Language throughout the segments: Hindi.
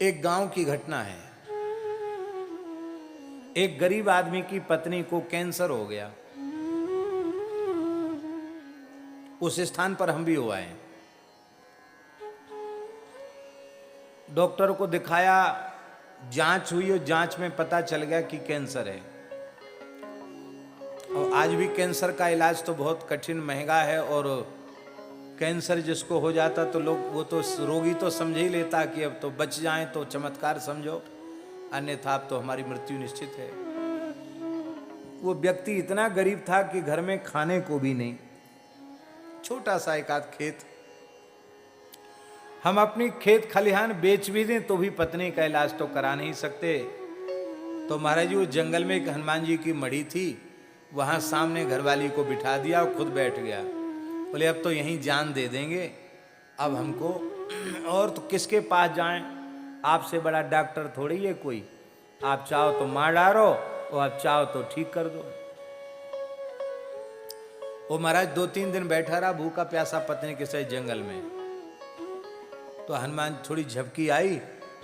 एक गांव की घटना है। एक गरीब आदमी की पत्नी को कैंसर हो गया। उस स्थान पर हम भी हो आए। डॉक्टर को दिखाया, जांच हुई और जांच में पता चल गया कि कैंसर है। और आज भी कैंसर का इलाज तो बहुत कठिन महंगा है, और कैंसर जिसको हो जाता तो लोग, वो तो रोगी तो समझ ही लेता कि अब तो बच जाएं तो चमत्कार समझो, अन्यथा अब तो हमारी मृत्यु निश्चित है। वो व्यक्ति इतना गरीब था कि घर में खाने को भी नहीं, छोटा सा एक आध खेत। हम अपनी खेत खलिहान बेच भी दें तो भी पत्नी का इलाज तो करा नहीं सकते। तो महाराज जी वो जंगल में एक हनुमान जी की मढ़ी थी, वहां सामने घरवाली को बिठा दिया और खुद बैठ गया। बोले अब तो यहीं जान दे देंगे, अब हमको और तो किसके पास जाएं, आपसे बड़ा डॉक्टर थोड़ी है कोई। आप चाहो तो मार डालो और आप चाहो तो ठीक कर दो। वो महाराज 2-3 दिन बैठा रहा भूखा प्यासा पत्नी के साथ जंगल में। तो हनुमान थोड़ी झपकी आई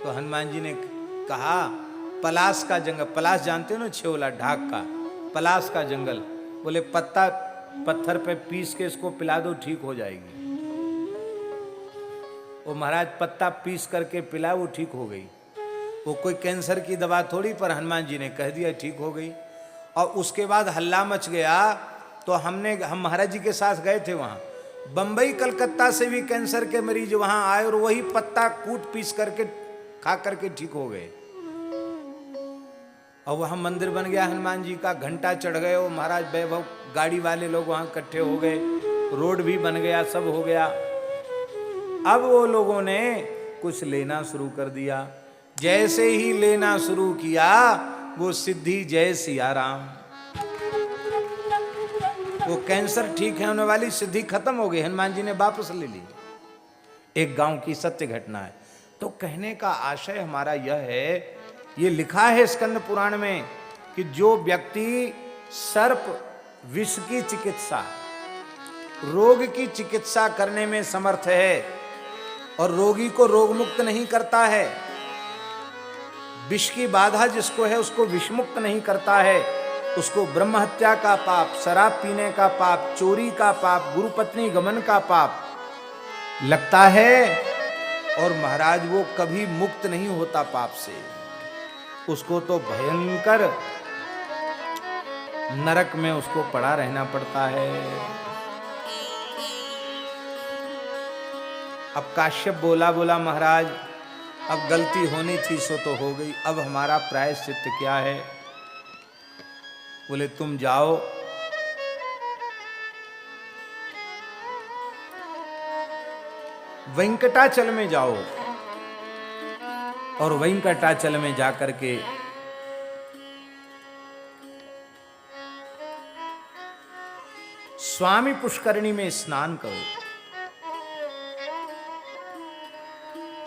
तो हनुमान जी ने कहा, पलास का जंगल, पलास जानते हो ना, छेवला ढाक का, पलास का जंगल। बोले पत्ता पत्थर पे पीस के इसको पिला दो, ठीक हो जाएगी। वो महाराज पत्ता पीस करके पिला, वो ठीक हो गई। वो कोई कैंसर की दवा थोड़ी, पर हनुमान जी ने कह दिया ठीक हो गई। और उसके बाद हल्ला मच गया। तो हम महाराज जी के साथ गए थे वहां। बंबई कलकत्ता से भी कैंसर के मरीज वहां आए और वही पत्ता कूट पीस करके खा करके ठीक हो गए। और वहां मंदिर बन गया हनुमान जी का, घंटा चढ़ गए। वो महाराज वैभव गाड़ी वाले लोग वहां इकट्ठे हो गए, रोड भी बन गया, सब हो गया। अब वो लोगों ने कुछ लेना शुरू कर दिया। जैसे ही लेना शुरू किया, वो सिद्धि जय सिया राम, वो कैंसर ठीक है होने वाली सिद्धि खत्म हो गई, हनुमान जी ने वापस ले ली। एक गांव की सत्य घटना है। तो कहने का आशय हमारा यह है, ये लिखा है स्कंद पुराण में कि जो व्यक्ति सर्प विष की चिकित्सा, रोग की चिकित्सा करने में समर्थ है और रोगी को रोग मुक्त नहीं करता है, विष की बाधा जिसको है उसको विषमुक्त नहीं करता है, उसको ब्रह्म हत्या का पाप, शराब पीने का पाप, चोरी का पाप, गुरु पत्नी गमन का पाप लगता है, और महाराज वो कभी मुक्त नहीं होता पाप से। उसको तो भयंकर नरक में उसको पड़ा रहना पड़ता है। अब काश्यप बोला महाराज अब गलती होनी थी सो तो हो गई, अब हमारा प्रायश्चित क्या है? बोले तुम जाओ, वेंकटाचल में जाओ, और वेंकटाचल में जाकर के स्वामी पुष्करणी में स्नान करो।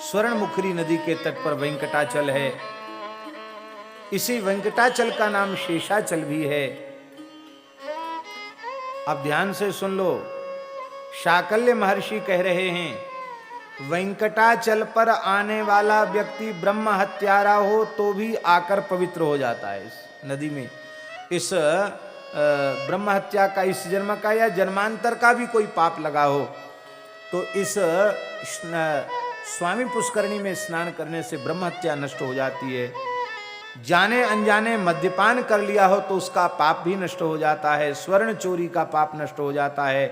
स्वर्णमुखरी नदी के तट पर वेंकटाचल है। इसी वेंकटाचल का नाम शेषाचल भी है। अब ध्यान से सुन लो, शाकल्य महर्षि कह रहे हैं वेंकटाचल पर आने वाला व्यक्ति ब्रह्म हत्यारा हो तो भी आकर पवित्र हो जाता है इस नदी में। इस ब्रह्म हत्या का, इस जन्म का या जन्मांतर का भी कोई पाप लगा हो तो इस स्वामी पुष्करणी में स्नान करने से ब्रह्म हत्या नष्ट हो जाती है। जाने अनजाने मद्यपान कर लिया हो तो उसका पाप भी नष्ट हो जाता है। स्वर्ण चोरी का पाप नष्ट हो जाता है।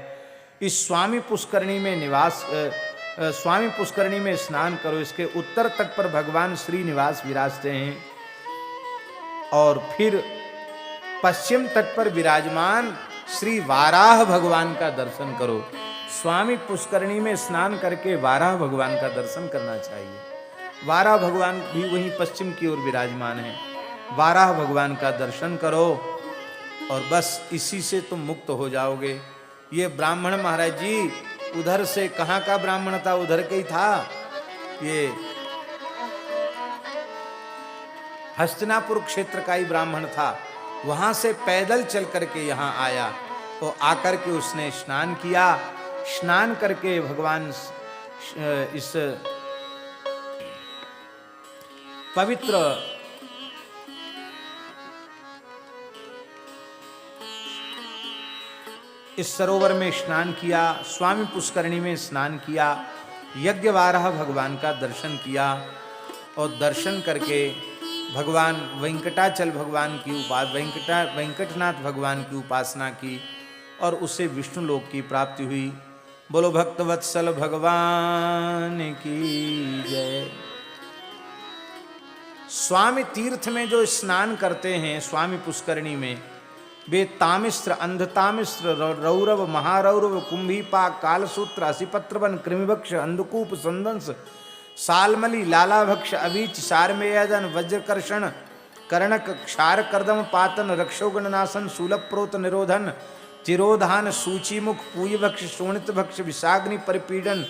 इस स्वामी पुष्करणी में स्वामी पुष्करणी में स्नान करो। इसके उत्तर तट पर भगवान श्रीनिवास विराजते हैं, और फिर पश्चिम तट पर विराजमान श्री वाराह भगवान का दर्शन करो। स्वामी पुष्करणी में स्नान करके वाराह भगवान का दर्शन करना चाहिए। वाराह भगवान भी वहीं पश्चिम की ओर विराजमान है। वाराह भगवान का दर्शन करो और बस इसी से तुम मुक्त हो जाओगे। ये ब्राह्मण महाराज जी उधर से, कहाँ का ब्राह्मण था, उधर का ही था। ये हस्तिनापुर क्षेत्र का ही ब्राह्मण था। वहां से पैदल चल करके यहाँ आया, तो आकर के उसने स्नान किया। स्नान करके भगवान इस पवित्र इस सरोवर में स्नान किया, स्वामी पुष्करणी में स्नान किया, यज्ञवाराह भगवान का दर्शन किया और दर्शन करके भगवान वेंकटाचल भगवान की वेंकटनाथ भगवान की उपासना की और उसे विष्णु लोक की प्राप्ति हुई। बोलो भक्तवत्सल भगवान की जय। स्वामी तीर्थ में जो स्नान करते हैं स्वामी पुष्करणी में, वे तामिस्त्र, अंधतामिस्त्र, रौरव, महारौरव, कुंभीपाक, कालसूत्र, असिपत्रवन, कृमिभक्ष, अंधकूप, संदंस, सालमली, लालाभक्ष, अवीच, सारमेयदन, वज्रकर्षण, कर्णक, क्षार, कर्दम, पातन, रक्षोगणनाशन, शूलप्रोत, निरोधन, तिरोधान, सूचीमुख, पूयभक्ष, शोणितभक्ष, विषाग्नि परिपीडन,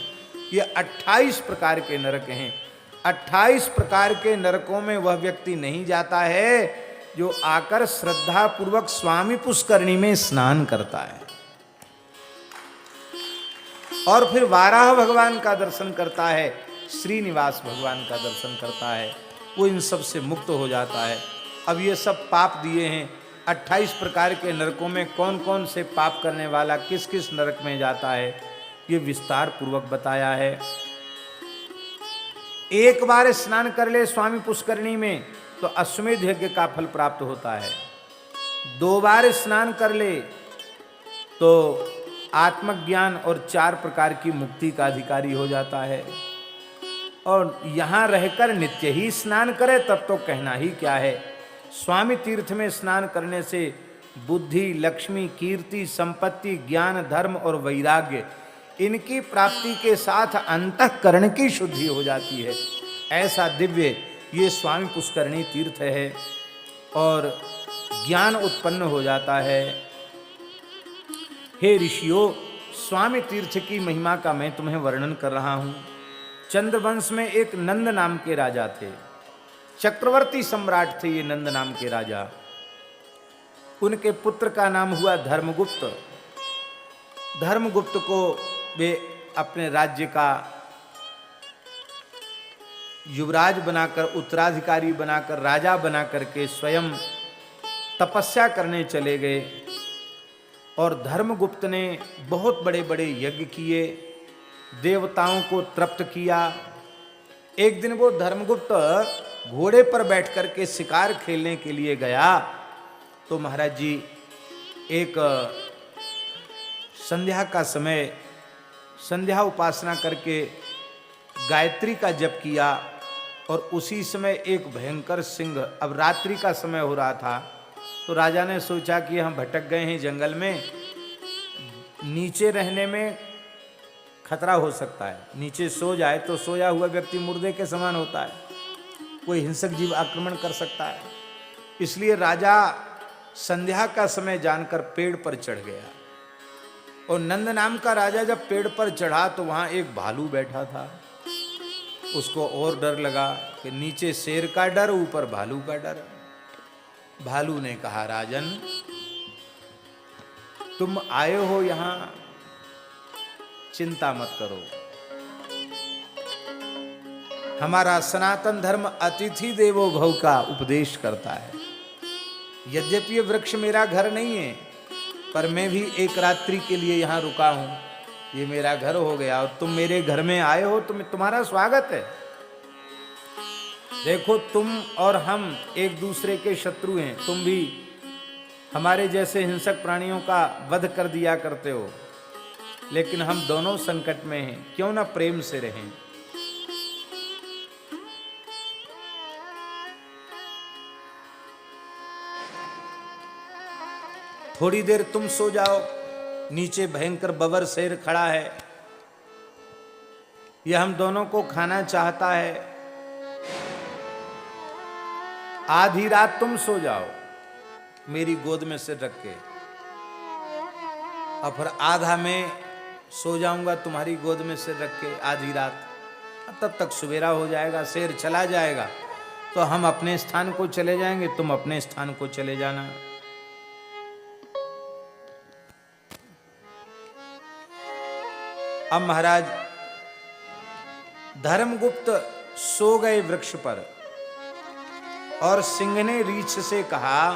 ये 28 प्रकार के नरक हैं। 28 प्रकार के नरकों में वह व्यक्ति नहीं जाता है जो आकर श्रद्धा पूर्वक स्वामी पुष्करणी में स्नान करता है और फिर वाराह भगवान का दर्शन करता है, श्रीनिवास भगवान का दर्शन करता है, वो इन सब से मुक्त हो जाता है। अब ये सब पाप दिए हैं 28 प्रकार के नरकों में कौन कौन से पाप करने वाला किस किस नरक में जाता है, ये विस्तार पूर्वक बताया है। एक बार स्नान कर ले स्वामी पुष्करणी में तो अश्वमेध यज्ञ का फल प्राप्त होता है। 2 बार स्नान कर ले तो आत्मज्ञान और 4 प्रकार की मुक्ति का अधिकारी हो जाता है। और यहाँ रहकर नित्य ही स्नान करे तब तो कहना ही क्या है। स्वामी तीर्थ में स्नान करने से बुद्धि, लक्ष्मी, कीर्ति, संपत्ति, ज्ञान, धर्म और वैराग्य इनकी प्राप्ति के साथ अंतःकरण की शुद्धि हो जाती है। ऐसा दिव्य ये स्वामी पुष्करणी तीर्थ है और ज्ञान उत्पन्न हो जाता है। हे ऋषियों, स्वामी तीर्थ की महिमा का मैं तुम्हें वर्णन कर रहा हूँ। चंद्रवंश में एक नंद नाम के राजा थे, चक्रवर्ती सम्राट थे ये नंद नाम के राजा। उनके पुत्र का नाम हुआ धर्मगुप्त। धर्मगुप्त को वे अपने राज्य का युवराज बनाकर, उत्तराधिकारी बनाकर, राजा बनाकर के स्वयं तपस्या करने चले गए और धर्मगुप्त ने बहुत बड़े बड़े यज्ञ किए, देवताओं को तृप्त किया। एक दिन वो धर्मगुप्त घोड़े पर बैठकर के शिकार खेलने के लिए गया तो महाराज जी एक संध्या का समय, संध्या उपासना करके गायत्री का जप किया और उसी समय एक भयंकर सिंह, अब रात्रि का समय हो रहा था तो राजा ने सोचा कि हम भटक गए हैं जंगल में, नीचे रहने में खतरा हो सकता है, नीचे सो जाए तो सोया हुआ व्यक्ति मुर्दे के समान होता है, कोई हिंसक जीव आक्रमण कर सकता है। इसलिए राजा संध्या का समय जानकर पेड़ पर चढ़ गया और नंद नाम का राजा जब पेड़ पर चढ़ा तो वहां एक भालू बैठा था। उसको और डर लगा कि नीचे शेर का डर, ऊपर भालू का डर। भालू ने कहा, राजन तुम आए हो यहां, चिंता मत करो, हमारा सनातन धर्म अतिथि देवो भव का उपदेश करता है। यद्यपि ये वृक्ष मेरा घर नहीं है पर मैं भी एक रात्रि के लिए यहाँ रुका हूँ, ये मेरा घर हो गया और तुम मेरे घर में आए हो तो तुम्हारा स्वागत है। देखो तुम और हम एक दूसरे के शत्रु हैं, तुम भी हमारे जैसे हिंसक प्राणियों का वध कर दिया करते हो, लेकिन हम दोनों संकट में हैं, क्यों ना प्रेम से रहें। थोड़ी देर तुम सो जाओ, नीचे भयंकर बबर शेर खड़ा है, यह हम दोनों को खाना चाहता है। आधी रात तुम सो जाओ मेरी गोद में सिर रख के, और फिर आधा मैं सो जाऊंगा तुम्हारी गोद में सिर रख के आधी रात। तब तक सवेरा हो जाएगा, शेर चला जाएगा तो हम अपने स्थान को चले जाएंगे, तुम अपने स्थान को चले जाना। अब महाराज धर्मगुप्त सो गए वृक्ष पर और सिंह ने रीछ से कहा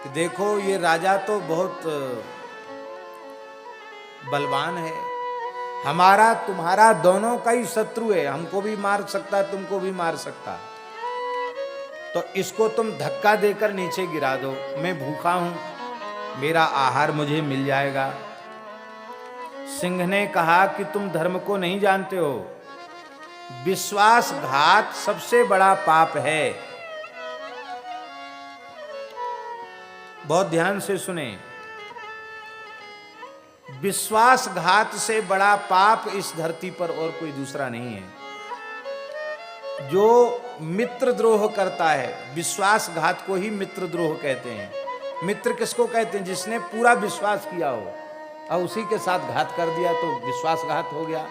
कि देखो ये राजा तो बहुत बलवान है, हमारा तुम्हारा दोनों का ही शत्रु है, हमको भी मार सकता है, तुमको भी मार सकता है, तो इसको तुम धक्का देकर नीचे गिरा दो, मैं भूखा हूं, मेरा आहार मुझे मिल जाएगा। सिंह ने कहा कि तुम धर्म को नहीं जानते हो, विश्वासघात सबसे बड़ा पाप है। बहुत ध्यान से सुने, विश्वासघात से बड़ा पाप इस धरती पर और कोई दूसरा नहीं है। जो मित्रद्रोह करता है, विश्वासघात को ही मित्रद्रोह कहते हैं। मित्र किसको कहते हैं? जिसने पूरा विश्वास किया हो और उसी के साथ घात कर दिया तो विश्वासघात हो गया,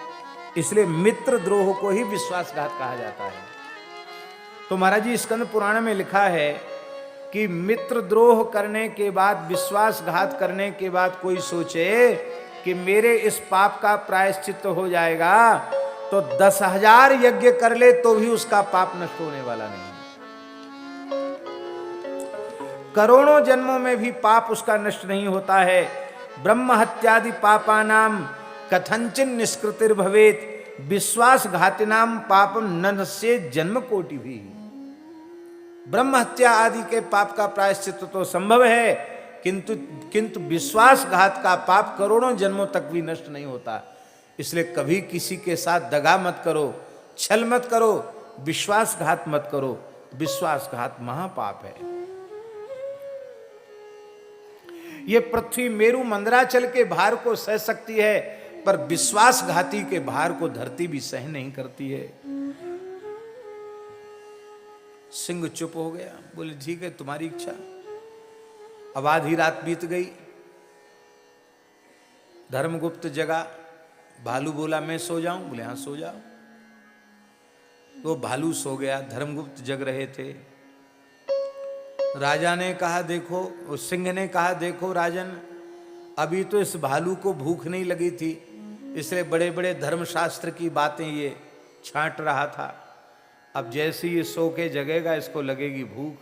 इसलिए मित्रद्रोह को ही विश्वासघात कहा जाता है। तो महाराज जी स्कंद पुराण में लिखा है कि मित्रद्रोह करने के बाद, विश्वासघात करने के बाद कोई सोचे कि मेरे इस पाप का प्रायश्चित्त हो जाएगा, तो 10,000 यज्ञ कर ले तो भी उसका पाप नष्ट होने वाला नहीं। करोड़ों जन्मों में भी पाप उसका नष्ट नहीं होता है। ब्रह्म हत्यादि पापानाम कथंचिन निष्कृतिर्भवेत, विश्वासघातिनाम पापम न नश्येत जन्म कोटि भी। ब्रह्म हत्या आदि के पाप का प्रायश्चित्त तो संभव है, किंतु विश्वासघात का पाप करोड़ों जन्मों तक भी नष्ट नहीं होता। इसलिए कभी किसी के साथ दगा मत करो, छल मत करो, विश्वासघात मत करो। विश्वासघात महापाप है। ये पृथ्वी मेरु मंदराचल के भार को सह सकती है, पर विश्वासघाती के भार को धरती भी सह नहीं करती है। सिंह चुप हो गया, बोले ठीक है तुम्हारी इच्छा। अब आधी रात बीत गई, धर्मगुप्त जगा, भालू बोला मैं सो जाऊं, बोले हाँ सो जाओ। तो भालू सो गया, धर्मगुप्त जग रहे थे। राजा ने कहा देखो, सिंह ने कहा देखो राजन, अभी तो इस भालू को भूख नहीं लगी थी, इसलिए बड़े बड़े धर्मशास्त्र की बातें ये छांट रहा था। अब जैसे ये सो के जगेगा, इसको लगेगी भूख,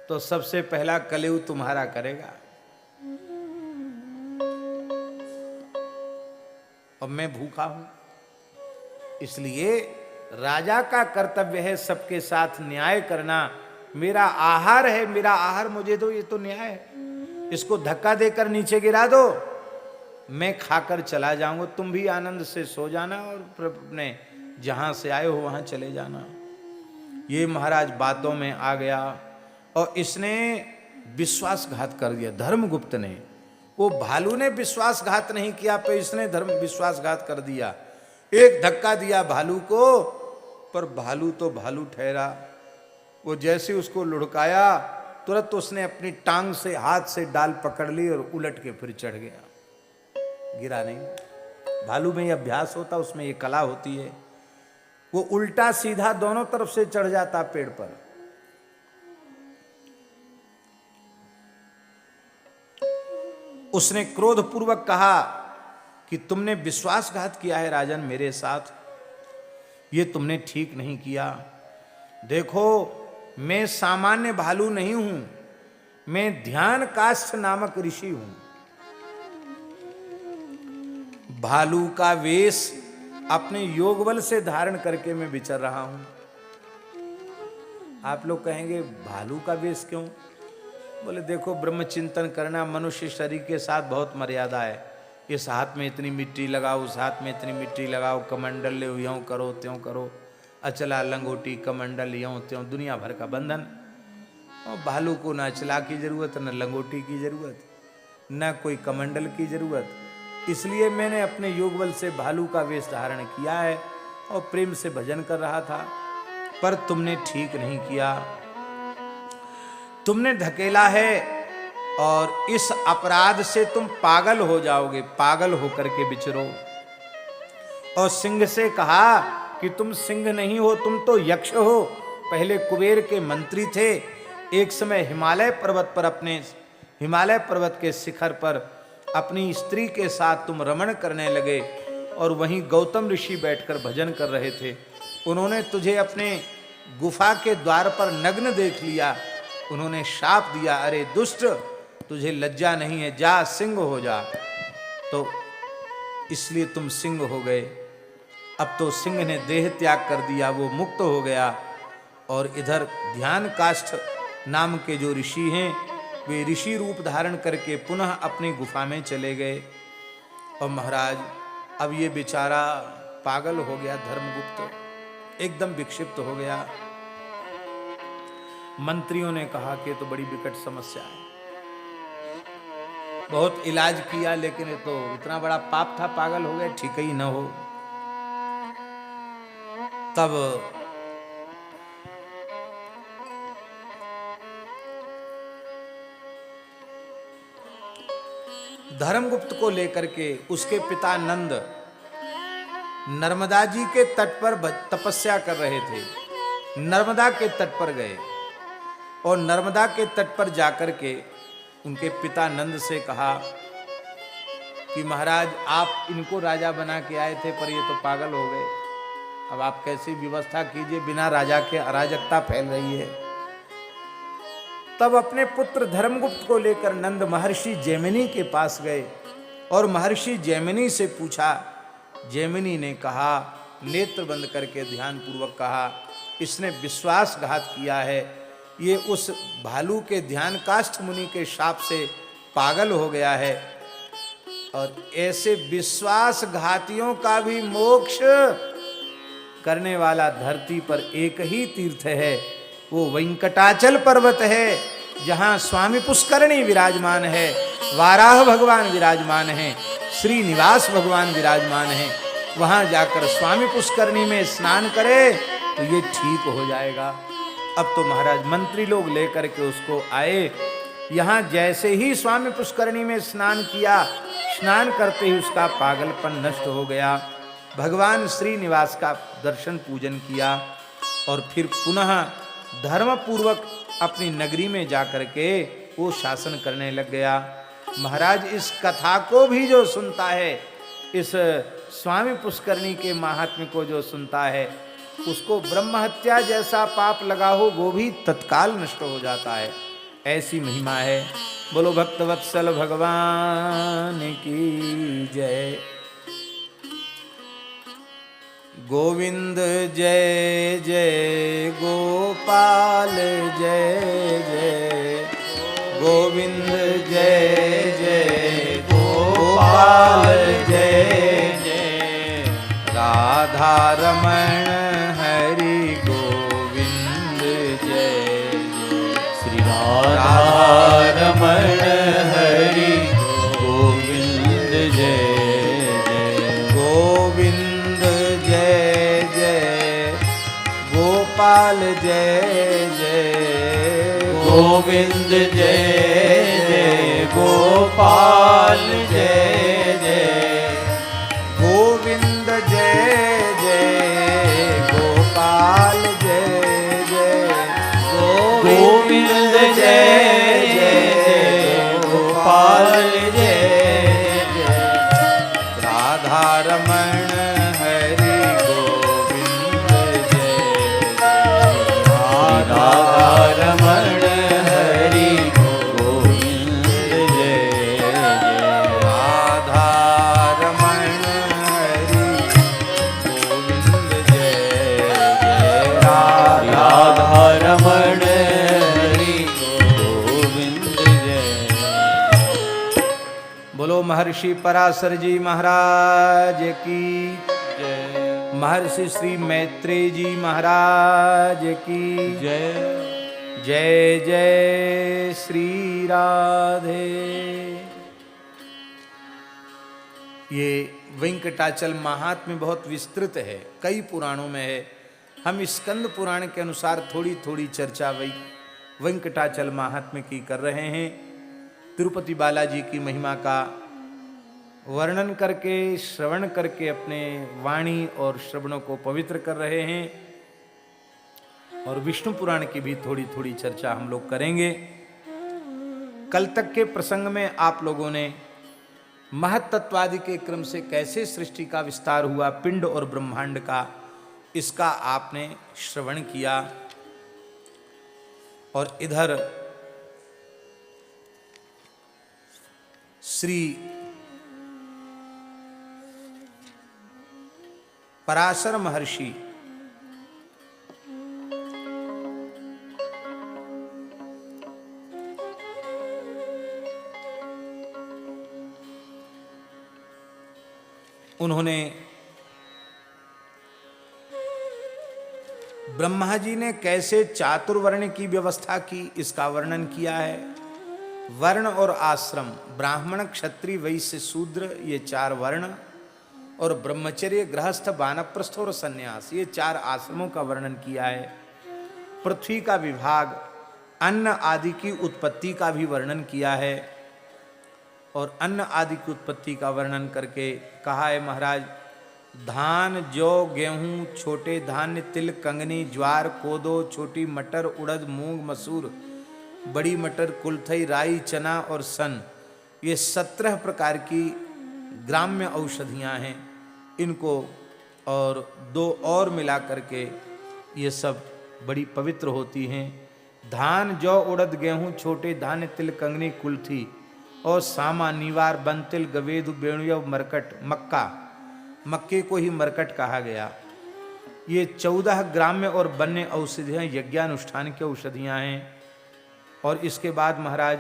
तो सबसे पहला कलेऊ तुम्हारा करेगा। अब मैं भूखा हूं, इसलिए राजा का कर्तव्य है सबके साथ न्याय करना। मेरा आहार है, मेरा आहार मुझे दो, ये तो न्याय है। इसको धक्का देकर नीचे गिरा दो, मैं खाकर चला जाऊंगा, तुम भी आनंद से सो जाना और अपने जहां से आए हो वहां चले जाना। ये महाराज बातों में आ गया और इसने विश्वासघात कर दिया। धर्मगुप्त ने, वो भालू ने विश्वासघात नहीं किया, पर इसने धर्म विश्वासघात कर दिया। एक धक्का दिया भालू को, पर भालू तो भालू ठहरा। वो जैसे उसको लुढ़काया, तुरंत उसने अपनी टांग से, हाथ से डाल पकड़ ली और उलट के फिर चढ़ गया, गिरा नहीं। भालू में ये अभ्यास होता, उसमें ये कला होती है। वो उल्टा सीधा दोनों तरफ से चढ़ जाता पेड़ पर। उसने क्रोधपूर्वक कहा कि तुमने विश्वासघात किया है राजन मेरे साथ, ये तुमने ठीक नहीं किया। देखो मैं सामान्य भालू नहीं हूं, मैं ध्यान काष्ठ नामक ऋषि हूं। भालू का वेश अपने योग बल से धारण करके मैं विचर रहा हूं। आप लोग कहेंगे भालू का वेश क्यों? बोले देखो ब्रह्म चिंतन करना मनुष्य शरीर के साथ बहुत मर्यादा है। इस हाथ में इतनी मिट्टी लगाओ, उस हाथ में इतनी मिट्टी लगाओ, कमंडल ले, यूं करो त्यों करो, अचला लंगोटी कमंडल यूं त्यों, दुनिया भर का बंधन। और भालू को न अचला की जरूरत, न लंगोटी की जरूरत, न कोई कमंडल की जरूरत। इसलिए मैंने अपने योग बल से भालू का वेश धारण किया है और प्रेम से भजन कर रहा था। पर तुमने ठीक नहीं किया, तुमने धकेला है और इस अपराध से तुम पागल हो जाओगे, पागल होकर के विचरो। और सिंह से कहा कि तुम सिंह नहीं हो, तुम तो यक्ष हो। पहले कुबेर के मंत्री थे, एक समय हिमालय पर्वत पर, अपने हिमालय पर्वत के शिखर पर अपनी स्त्री के साथ तुम रमण करने लगे और वहीं गौतम ऋषि बैठकर भजन कर रहे थे। उन्होंने तुझे अपने गुफा के द्वार पर नग्न देख लिया, उन्होंने शाप दिया, अरे दुष्ट, तुझे लज्जा नहीं है, जा सिंह हो जा। तो इसलिए तुम सिंह हो गए। अब तो सिंह ने देह त्याग कर दिया, वो मुक्त हो गया। और इधर ध्यान काष्ठ नाम के जो ऋषि हैं, वे ऋषि रूप धारण करके पुनः अपनी गुफा में चले गए। और महाराज अब ये बेचारा पागल हो गया, धर्मगुप्त एकदम विक्षिप्त हो गया। मंत्रियों ने कहा कि तो बड़ी विकट समस्या है, बहुत इलाज किया, लेकिन ये तो इतना बड़ा पाप था, पागल हो गए, ठीक ही न हो। तब धर्मगुप्त को लेकर के उसके पिता नंद नर्मदा जी के तट पर तपस्या कर रहे थे। नर्मदा के तट पर गए और नर्मदा के तट पर जाकर के उनके पिता नंद से कहा कि महाराज आप इनको राजा बना के आए थे, पर ये तो पागल हो गए, अब आप कैसी व्यवस्था कीजिए, बिना राजा के अराजकता फैल रही है। तब अपने पुत्र धर्मगुप्त को लेकर नंद महर्षि जैमिनी के पास गए और महर्षि जैमिनी से पूछा। जैमिनी ने कहा, नेत्र बंद करके ध्यान पूर्वक कहा, इसने विश्वासघात किया है, ये उस भालू के ध्यान काष्ठ मुनि के शाप से पागल हो गया है। और ऐसे विश्वासघातियों का भी मोक्ष करने वाला धरती पर एक ही तीर्थ है, वो वेंकटाचल पर्वत है, जहाँ स्वामी पुष्करणी विराजमान है, वाराह भगवान विराजमान है, श्रीनिवास भगवान विराजमान है। वहाँ जाकर स्वामी पुष्करणी में स्नान करे तो ये ठीक हो जाएगा। अब तो महाराज मंत्री लोग लेकर के उसको आए। यहाँ जैसे ही स्वामी पुष्करणी में स्नान किया, स्नान करते ही उसका पागलपन नष्ट हो गया। भगवान श्रीनिवास का दर्शन पूजन किया और फिर पुनः धर्म पूर्वक अपनी नगरी में जाकर के वो शासन करने लग गया। महाराज इस कथा को भी जो सुनता है, इस स्वामी पुष्करणी के महात्म्य को जो सुनता है, उसको ब्रह्म हत्या जैसा पाप लगा हो वो भी तत्काल नष्ट हो जाता है। ऐसी महिमा है। बोलो भक्तवत्सल भगवान की जय। गोविंद जय जय गोपाल जय जय, गोविंद जय जय गोपाल जय जय, राधा रमण हरि गोविंद जय जय, श्री राधा रमण हरि गोविंद जय जय, गोविंद जय जय गोपाल जय जय, गोविंद जय जय गोपाल जय जय, गोविंद जय जय गोपाल जय जय, गोविंद जय जय गोपाल जय जय, राधा रमण हरि गोविंद जय जय, राधा रमण हरि गोविंद जय जय, राधा रमण हरि गोविंद जय जय, राधा रमण हरि गोविंद जय। बोलो महर्षि पराशर जी महाराज की जय, महर्षि श्री मैत्रेय जी महाराज की जय। जय जय श्री राधे। ये वेंकटाचल महात्म्य बहुत विस्तृत है, कई पुराणों में है। हम स्कंद पुराण के अनुसार थोड़ी थोड़ी चर्चा वेंकटाचल महात्म्य की कर रहे हैं। तिरुपति बालाजी की महिमा का वर्णन करके, श्रवण करके अपने वाणी और श्रवणों को पवित्र कर रहे हैं। और विष्णु पुराण की भी थोड़ी थोड़ी चर्चा हम लोग करेंगे। कल तक के प्रसंग में आप लोगों ने महत्त्वादि के क्रम से कैसे सृष्टि का विस्तार हुआ, पिंड और ब्रह्मांड का, इसका आपने श्रवण किया। और इधर श्री पराशर महर्षि उन्होंने ब्रह्मा जी ने कैसे चातुर्वर्ण की व्यवस्था की इसका वर्णन किया है। वर्ण और आश्रम, ब्राह्मण क्षत्रिय वैश्य शूद्र, ये 4 वर्ण, और ब्रह्मचर्य गृहस्थ वानप्रस्थ और सन्यास, ये 4 आश्रमों का वर्णन किया है। पृथ्वी का विभाग, अन्न आदि की उत्पत्ति का भी वर्णन किया है। और अन्न आदि की उत्पत्ति का वर्णन करके कहा है महाराज, धान जौ गेहूं, छोटे धान्य तिल कंगनी ज्वार कोदो, छोटी मटर उड़द मूंग मसूर, बड़ी मटर कुलथई राई चना और सन, ये 17 प्रकार की ग्राम्य औषधियां हैं। इनको और 2 और मिला करके ये सब बड़ी पवित्र होती हैं। धान जौ उड़द गेहूं, छोटे धान्य तिल कंगनी कुलथी और सामा नीवार बंतिल गवेदु बेणुयव मरकट, मक्का, मक्के को ही मरकट कहा गया। ये 14 ग्राम्य और वन्य औषधियाँ यज्ञानुष्ठान की औषधियाँ हैं। और इसके बाद महाराज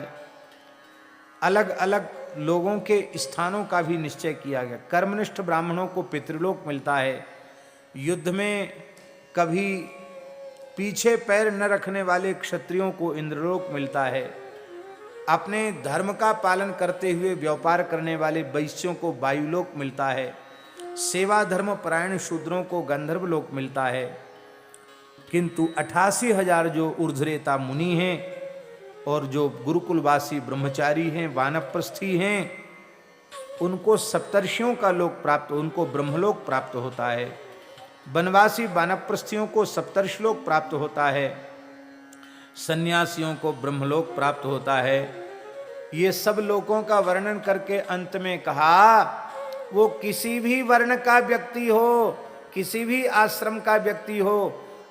अलग अलग लोगों के स्थानों का भी निश्चय किया गया। कर्मनिष्ठ ब्राह्मणों को पितृलोक मिलता है। युद्ध में कभी पीछे पैर न रखने वाले क्षत्रियों को इंद्रलोक मिलता है। अपने धर्म का पालन करते हुए व्यापार करने वाले वैश्यों को वायुलोक मिलता है। सेवा धर्म परायण शूद्रों को गंधर्व लोक मिलता है। किंतु 88,000 जो ऊर्ध्वरेता मुनि हैं और जो गुरुकुलवासी ब्रह्मचारी हैं, वानप्रस्थी हैं, उनको सप्तर्षियों का लोक प्राप्त, उनको ब्रह्मलोक प्राप्त होता है। वनवासी वानप्रस्थियों को सप्तर्षिलोक प्राप्त होता है। सन्यासियों को ब्रह्मलोक प्राप्त होता है। ये सब लोकों का वर्णन करके अंत में कहा, वो किसी भी वर्ण का व्यक्ति हो, किसी भी आश्रम का व्यक्ति हो,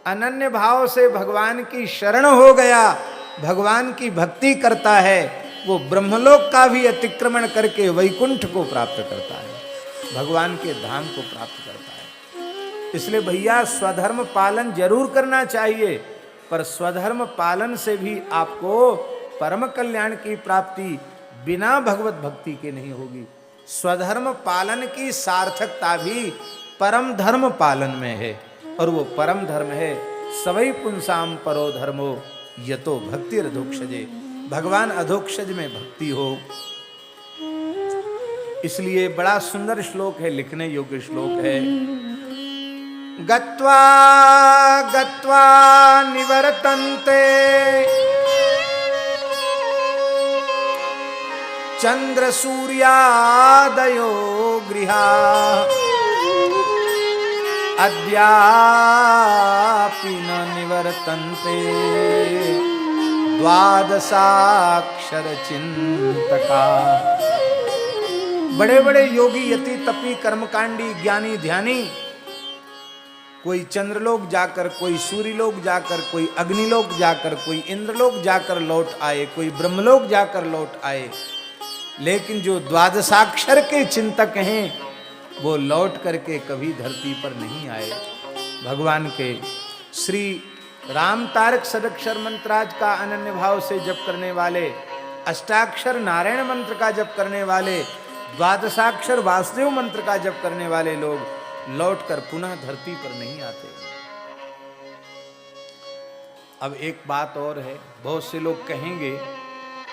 अनन्य भाव से भगवान की शरण हो गया, भगवान की भक्ति करता है, वो ब्रह्मलोक का भी अतिक्रमण करके वैकुंठ को प्राप्त करता है, भगवान के धाम को प्राप्त करता है। इसलिए भैया स्वधर्म पालन जरूर करना चाहिए, पर स्वधर्म पालन से भी आपको परम कल्याण की प्राप्ति बिना भगवत भक्ति के नहीं होगी। स्वधर्म पालन की सार्थकता भी परम धर्म पालन में है, और वो परम धर्म है सवै पुंसाम परो धर्मो यतो भक्ति अधोक्षजे, भगवान अधोक्षज में भक्ति हो। इसलिए बड़ा सुंदर श्लोक है, लिखने योग्य श्लोक है। गत्वा गत्वा निवर्तन्ते चंद्र सूर्यादयो गृहा अद्यापि न निवर्तन्ते द्वादशाक्षर चिंतका। बड़े बड़े योगी यति तपी कर्मकांडी ज्ञानी ध्यानी कोई चंद्रलोक जाकर, कोई सूर्यलोक जाकर, कोई अग्निलोक जाकर, कोई इंद्रलोक जाकर लौट आए, कोई ब्रह्मलोक जाकर लौट आए, लेकिन जो द्वादशाक्षर के चिंतक हैं वो लौट करके कभी धरती पर नहीं आए। भगवान के श्री राम तारक सदक्षर मंत्राज का अनन्य भाव से जप करने वाले, अष्टाक्षर नारायण मंत्र का जप करने वाले, द्वादशाक्षर वासुदेव मंत्र का जप करने वाले लोग लौटकर पुनः धरती पर नहीं आते। अब एक बात और है, बहुत से लोग कहेंगे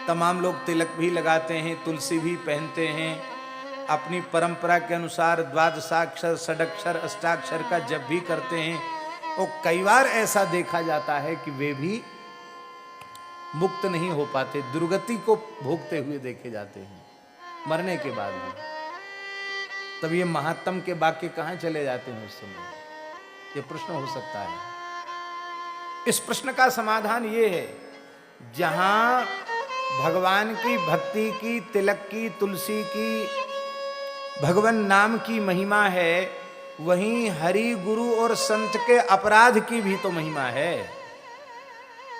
तमाम लोग तिलक भी लगाते हैं, तुलसी भी पहनते हैं, अपनी परंपरा के अनुसार द्वादशाक्षर षडक्षर अष्टाक्षर का जप भी करते हैं, और कई बार ऐसा देखा जाता है कि वे भी मुक्त नहीं हो पाते, दुर्गति को भोगते हुए देखे जाते हैं मरने के बाद भी। तब ये महात्म के वाक्य कहाँ चले जाते हैं उस समय? ये प्रश्न हो सकता है। इस प्रश्न का समाधान ये है, जहां भगवान की भक्ति की, तिलक की, तुलसी की, भगवान नाम की महिमा है, वहीं हरि गुरु और संत के अपराध की भी तो महिमा है।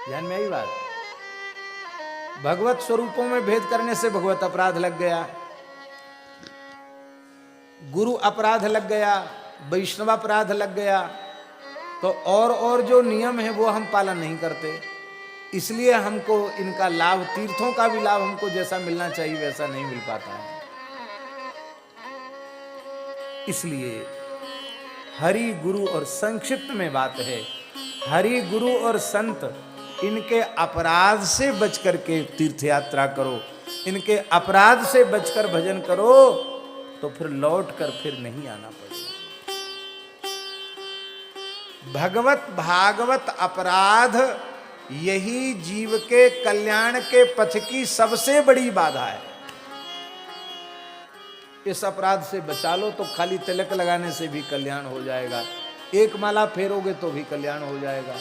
ध्यान में आई बात? भगवत स्वरूपों में भेद करने से भगवत अपराध लग गया, गुरु अपराध लग गया, वैष्णव अपराध लग गया, तो और जो नियम है वो हम पालन नहीं करते, इसलिए हमको इनका लाभ, तीर्थों का भी लाभ हमको जैसा मिलना चाहिए वैसा नहीं मिल पाता है। इसलिए हरि गुरु और संक्षिप्त में बात है, हरि गुरु और संत इनके अपराध से बचकर के तीर्थ यात्रा करो, इनके अपराध से बचकर भजन करो, तो फिर लौट कर फिर नहीं आना पड़ेगा। भगवत भागवत अपराध यही जीव के कल्याण के पथ की सबसे बड़ी बाधा है। इस अपराध से बचा लो तो खाली तिलक लगाने से भी कल्याण हो जाएगा, एक माला फेरोगे तो भी कल्याण हो जाएगा,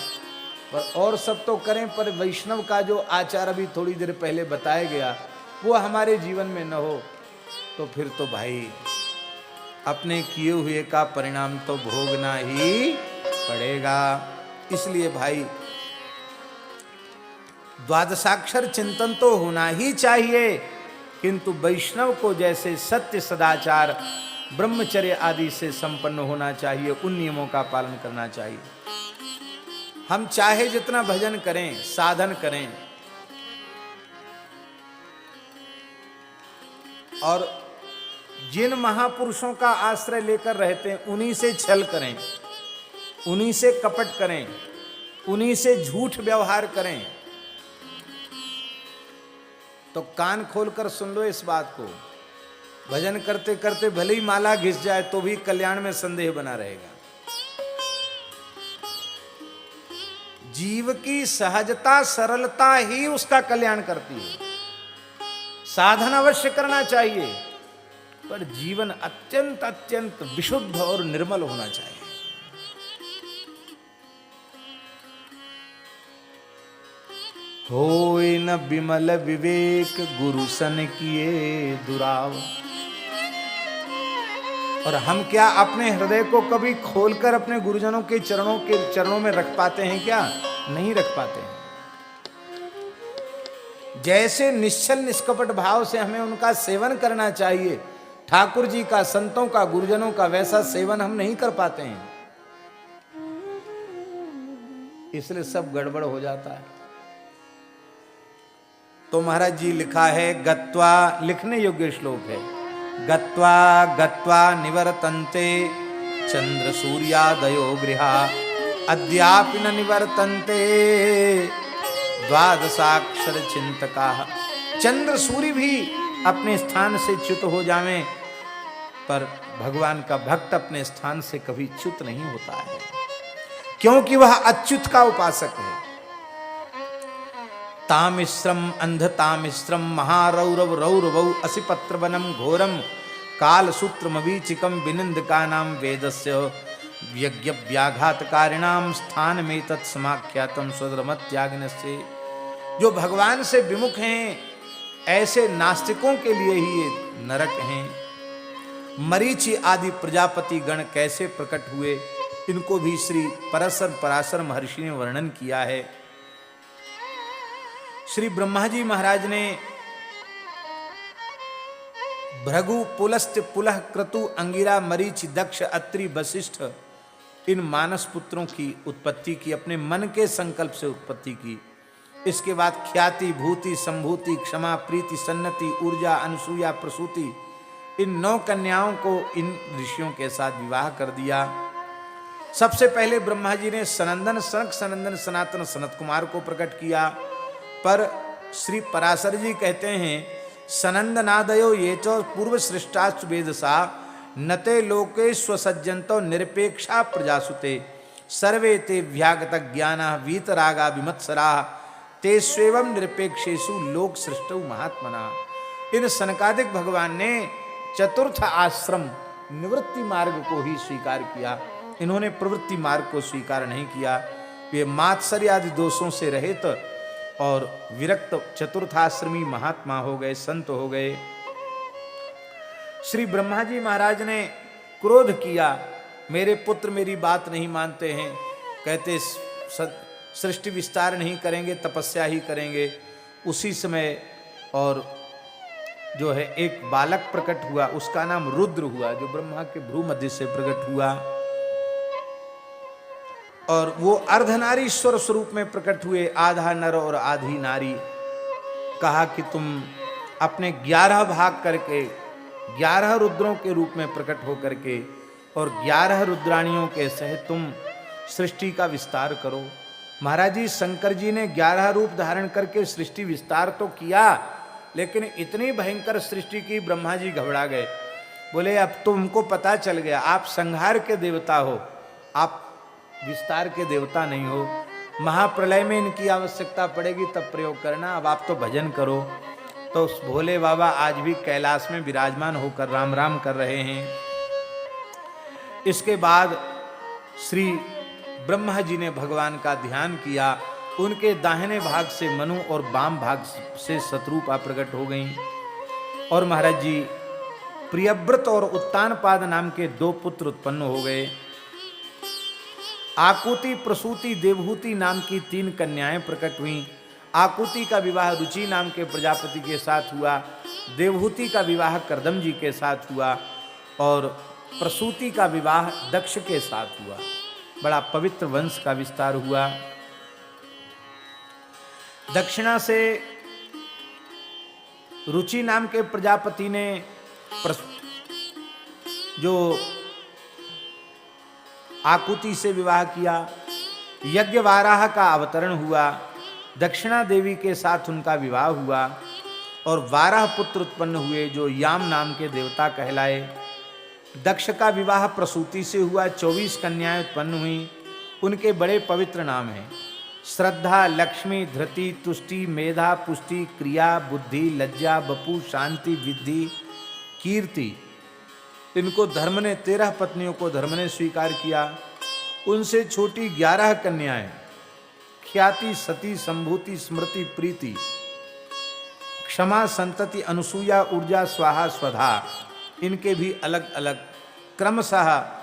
पर और सब तो करें, पर वैष्णव का जो आचार अभी थोड़ी देर पहले बताया गया वो हमारे जीवन में न हो तो फिर तो भाई अपने किए हुए का परिणाम तो भोगना ही पड़ेगा। इसलिए भाई द्वादशाक्षर चिंतन तो होना ही चाहिए, किंतु वैष्णव को जैसे सत्य सदाचार ब्रह्मचर्य आदि से संपन्न होना चाहिए, उन नियमों का पालन करना चाहिए। हम चाहे जितना भजन करें, साधन करें, और जिन महापुरुषों का आश्रय लेकर रहते हैं उन्हीं से छल करें, उन्हीं से कपट करें, उन्हीं से झूठ व्यवहार करें, तो कान खोलकर सुन लो इस बात को, भजन करते करते भले ही माला घिस जाए तो भी कल्याण में संदेह बना रहेगा। जीव की सहजता सरलता ही उसका कल्याण करती है। साधन अवश्य करना चाहिए, पर जीवन अत्यंत अत्यंत विशुद्ध और निर्मल होना चाहिए। होय न विमल विवेक गुरु सन किए दुराव। और हम क्या अपने हृदय को कभी खोलकर अपने गुरुजनों के चरणों में रख पाते हैं क्या? नहीं रख पाते हैं। जैसे निश्चल निष्कपट भाव से हमें उनका सेवन करना चाहिए, ठाकुर जी का, संतों का, गुरुजनों का, वैसा सेवन हम नहीं कर पाते हैं, इसलिए सब गड़बड़ हो जाता है। तो महाराज जी लिखा है, गत्वा, लिखने योग्य श्लोक है, गत्वा गत्वा निवर्तन्ते चंद्र सूर्यादयो गृहा अद्यापि न निवर्तन्ते द्वादशाक्षर चिंतका। चंद्र सूर्य भी अपने स्थान से च्युत हो जावें, पर भगवान का भक्त अपने स्थान से कभी च्युत नहीं होता है, क्योंकि वह अच्युत का उपासक है। तामिश्रम अंधतामिश्रम महारौरव रौरवौ असिपत्र वनम घोरम काल सूत्रमवीचिकम विनिंद का नाम वेदस्य यज्ञ व्याघातकारिणाम स्थान में तत्समाख्यातम स्वधर्मत्यागिन से। जो भगवान से विमुख हैं ऐसे नास्तिकों के लिए ही ये नरक हैं। मरीचि आदि प्रजापति गण कैसे प्रकट हुए, इनको भी श्री पराशर महर्षि ने वर्णन किया है। श्री ब्रह्मा जी महाराज ने भृगु पुलस्त्य पुलह क्रतु अंगिरा मरीचि दक्ष अत्रि वशिष्ठ इन मानस पुत्रों की उत्पत्ति की, अपने मन के संकल्प से उत्पत्ति की। इसके बाद ख्याति, भूति, संभूति, क्षमा, प्रीति, सन्नति, ऊर्जा, अनसूया, प्रसूति, इन 9 कन्याओं को इन ऋषियों के साथ विवाह कर दिया। सबसे पहले ब्रह्मा जी ने सनंदन, सनक सनंदन, सनातन सनत कुमार को प्रकट किया, पर श्री पराशर जी कहते हैं, सनंदनादयो ये च पूर्व सृष्टास्तु वेदसा नते लोके स्वसज्जंतो निरपेक्षा प्रजासुते सर्वे ते व्यागत ज्ञाना वीतरागा विमत्सरा ते स्वेवं निरपेक्षेषु लोक सृष्टौ महात्मना। इन सनकादिक भगवान ने चतुर्थ आश्रम निवृत्ति मार्ग को ही स्वीकार किया, इन्होंने प्रवृत्ति मार्ग को स्वीकार नहीं किया। वे मात्सर्य आदि दोषों से रहित और विरक्त चतुर्थाश्रमी महात्मा हो गए, संत हो गए। श्री ब्रह्मा जी महाराज ने क्रोध किया, मेरे पुत्र मेरी बात नहीं मानते हैं, कहते सृष्टि विस्तार नहीं करेंगे, तपस्या ही करेंगे। उसी समय और जो है एक बालक प्रकट हुआ, उसका नाम रुद्र हुआ, जो ब्रह्मा के भ्रू मध्य से प्रकट हुआ। और वो अर्धनारीश्वर स्वरूप में प्रकट हुए, आधा नर और आधी नारी। कहा कि तुम अपने 11 भाग करके 11 रुद्रों के रूप में प्रकट होकर के और 11 रुद्राणियों के सहित तुम सृष्टि का विस्तार करो। महाराज जी, शंकर जी ने 11 रूप धारण करके सृष्टि विस्तार तो किया, लेकिन इतनी भयंकर सृष्टि की, ब्रह्मा जी घबरा गए। बोले अब तुमको पता चल गया, आप संहार के देवता हो, आप विस्तार के देवता नहीं हो। महाप्रलय में इनकी आवश्यकता पड़ेगी तब प्रयोग करना, अब आप तो भजन करो। तो भोले बाबा आज भी कैलाश में विराजमान होकर राम राम कर रहे हैं। इसके बाद श्री ब्रह्मा जी ने भगवान का ध्यान किया। उनके दाहिने भाग से मनु और वाम भाग से शत्रुपा प्रकट हो गईं। और महाराज जी प्रियव्रत और उत्तानपाद नाम के 2 पुत्र उत्पन्न हो गए। आकुति, प्रसूति, देवहूति नाम की 3 कन्याएं प्रकट हुईं। आकुति का विवाह रुचि नाम के प्रजापति के साथ हुआ, देवहूति का विवाह करदम जी के साथ हुआ और प्रसूति का विवाह दक्ष के साथ हुआ। बड़ा पवित्र वंश का विस्तार हुआ। दक्षिणा से रुचि नाम के प्रजापति ने जो आकुति से विवाह किया। यज्ञ वाराह का अवतरण हुआ, दक्षिणा देवी के साथ उनका विवाह हुआ और 12 पुत्र उत्पन्न हुए जो याम नाम के देवता कहलाए। दक्ष का विवाह प्रसूति से हुआ, 24 कन्याएं उत्पन्न हुई। उनके बड़े पवित्र नाम हैं श्रद्धा, लक्ष्मी, धृति, तुष्टि, मेधा, पुष्टि, क्रिया, बुद्धि, लज्जा, बपू, शांति, विद्धि, कीर्ति। इनको धर्म ने 13 पत्नियों को धर्म ने स्वीकार किया। उनसे छोटी 11 कन्याएं ख्याति, सती, संभूति, स्मृति, प्रीति, क्षमा, संतति, अनुसूया, ऊर्जा, स्वाहा, स्वधा। इनके भी अलग अलग क्रमशः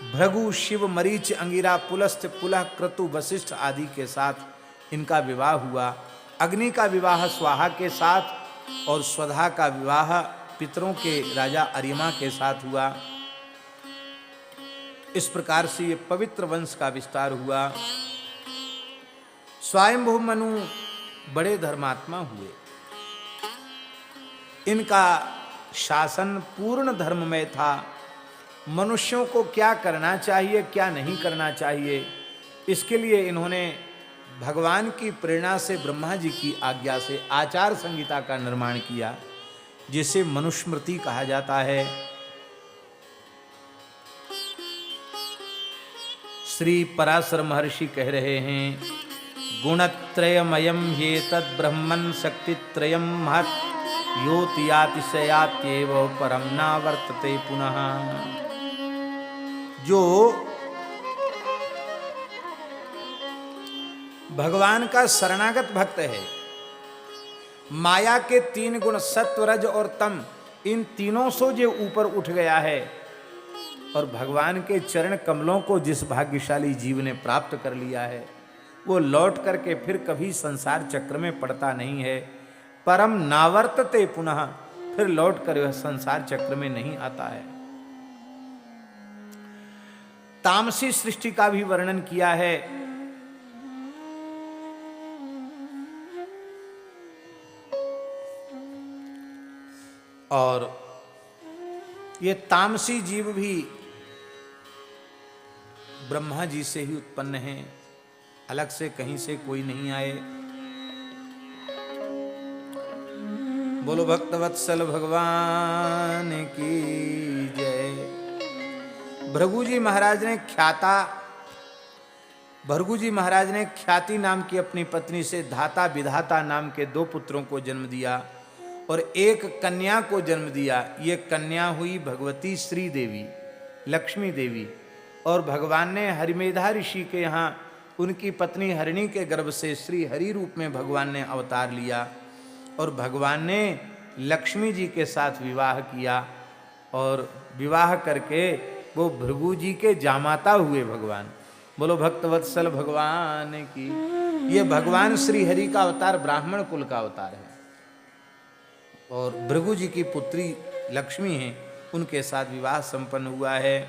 भृगु, शिव, मरीच, अंगिरा, पुलस्त्य, पुलह, क्रतु, वशिष्ठ आदि के साथ इनका विवाह हुआ। अग्नि का विवाह स्वाहा के साथ और स्वधा का विवाह पितरों के राजा अरिमा के साथ हुआ। इस प्रकार से ये पवित्र वंश का विस्तार हुआ। स्वयंभू मनु बड़े धर्मात्मा हुए। इनका शासन पूर्ण धर्ममय था। मनुष्यों को क्या करना चाहिए, क्या नहीं करना चाहिए, इसके लिए इन्होंने भगवान की प्रेरणा से, ब्रह्मा जी की आज्ञा से आचार संहिता का निर्माण किया, जिसे मनुस्मृति कहा जाता है। श्री पराशर महर्षि कह रहे हैं, गुणत्रयमयं ह्येतद् ब्रह्मन् शक्तित्रयं महत् योतियातिशयात्येव परं न वर्तते पुनः। जो भगवान का शरणागत भक्त है, माया के 3 गुण सत्व, रज और तम, इन तीनों से जो ऊपर उठ गया है और भगवान के चरण कमलों को जिस भाग्यशाली जीव ने प्राप्त कर लिया है, वो लौट करके फिर कभी संसार चक्र में पड़ता नहीं है। परम नावर्तते पुनः, फिर लौट कर वह संसार चक्र में नहीं आता है। तामसी सृष्टि का भी वर्णन किया है। और ये तामसी जीव भी ब्रह्मा जी से ही उत्पन्न हैं, अलग से कहीं से कोई नहीं आए। बोलो भक्तवत्सल भगवान की जय। भृगु जी महाराज ने ख्याति नाम की अपनी पत्नी से धाता विधाता नाम के 2 पुत्रों को जन्म दिया और 1 कन्या को जन्म दिया। ये कन्या हुई भगवती श्री देवी, लक्ष्मी देवी। और भगवान ने हरिमेधा ऋषि के यहाँ उनकी पत्नी हरिणी के गर्भ से श्री हरि रूप में भगवान ने अवतार लिया और भगवान ने लक्ष्मी जी के साथ विवाह किया और विवाह करके वो भृगु जी के जामाता हुए भगवान। बोलो भक्तवत्सल भगवान की। ये भगवान श्री हरि का अवतार ब्राह्मण कुल का अवतार है और भृगु जी की पुत्री लक्ष्मी हैं, उनके साथ विवाह संपन्न हुआ है।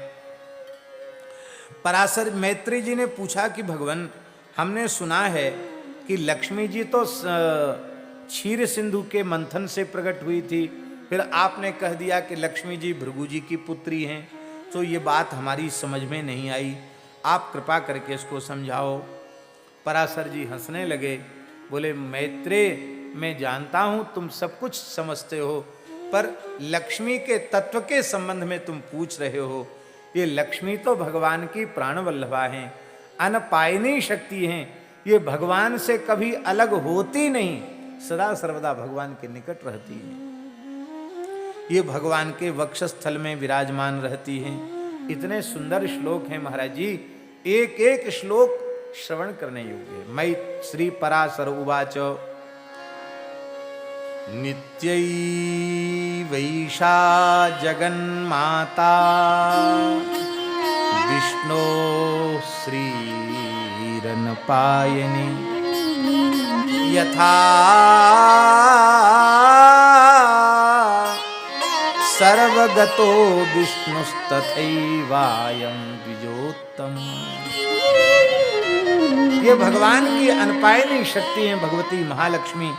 पराशर मैत्री जी ने पूछा कि भगवान, हमने सुना है कि लक्ष्मी जी तो क्षीर सिंधु के मंथन से प्रकट हुई थी, फिर आपने कह दिया कि लक्ष्मी जी भृगु जी की पुत्री हैं, तो ये बात हमारी समझ में नहीं आई, आप कृपा करके इसको समझाओ। पराशर जी हंसने लगे, बोले मैत्रेय, मैं जानता हूं तुम सब कुछ समझते हो, पर लक्ष्मी के तत्व के संबंध में तुम पूछ रहे हो। ये लक्ष्मी तो भगवान की प्राणवल्लभा हैं, अनपायनी शक्ति हैं, ये भगवान से कभी अलग होती नहीं, सदा सर्वदा भगवान के निकट रहती है। ये भगवान के वक्षस्थल में विराजमान रहती हैं। इतने सुंदर श्लोक हैं महाराज जी, एक एक श्लोक श्रवण करने योग्य है। मई श्री पराशर उवाच नित्यैवैषा जगन्माता विष्णो श्रीरनपायनी यथा सर्वगतो विष्णुस्तथैवायं द्विजोत्तम। ये भगवान की अनपायनी शक्ति है भगवती महालक्ष्मी।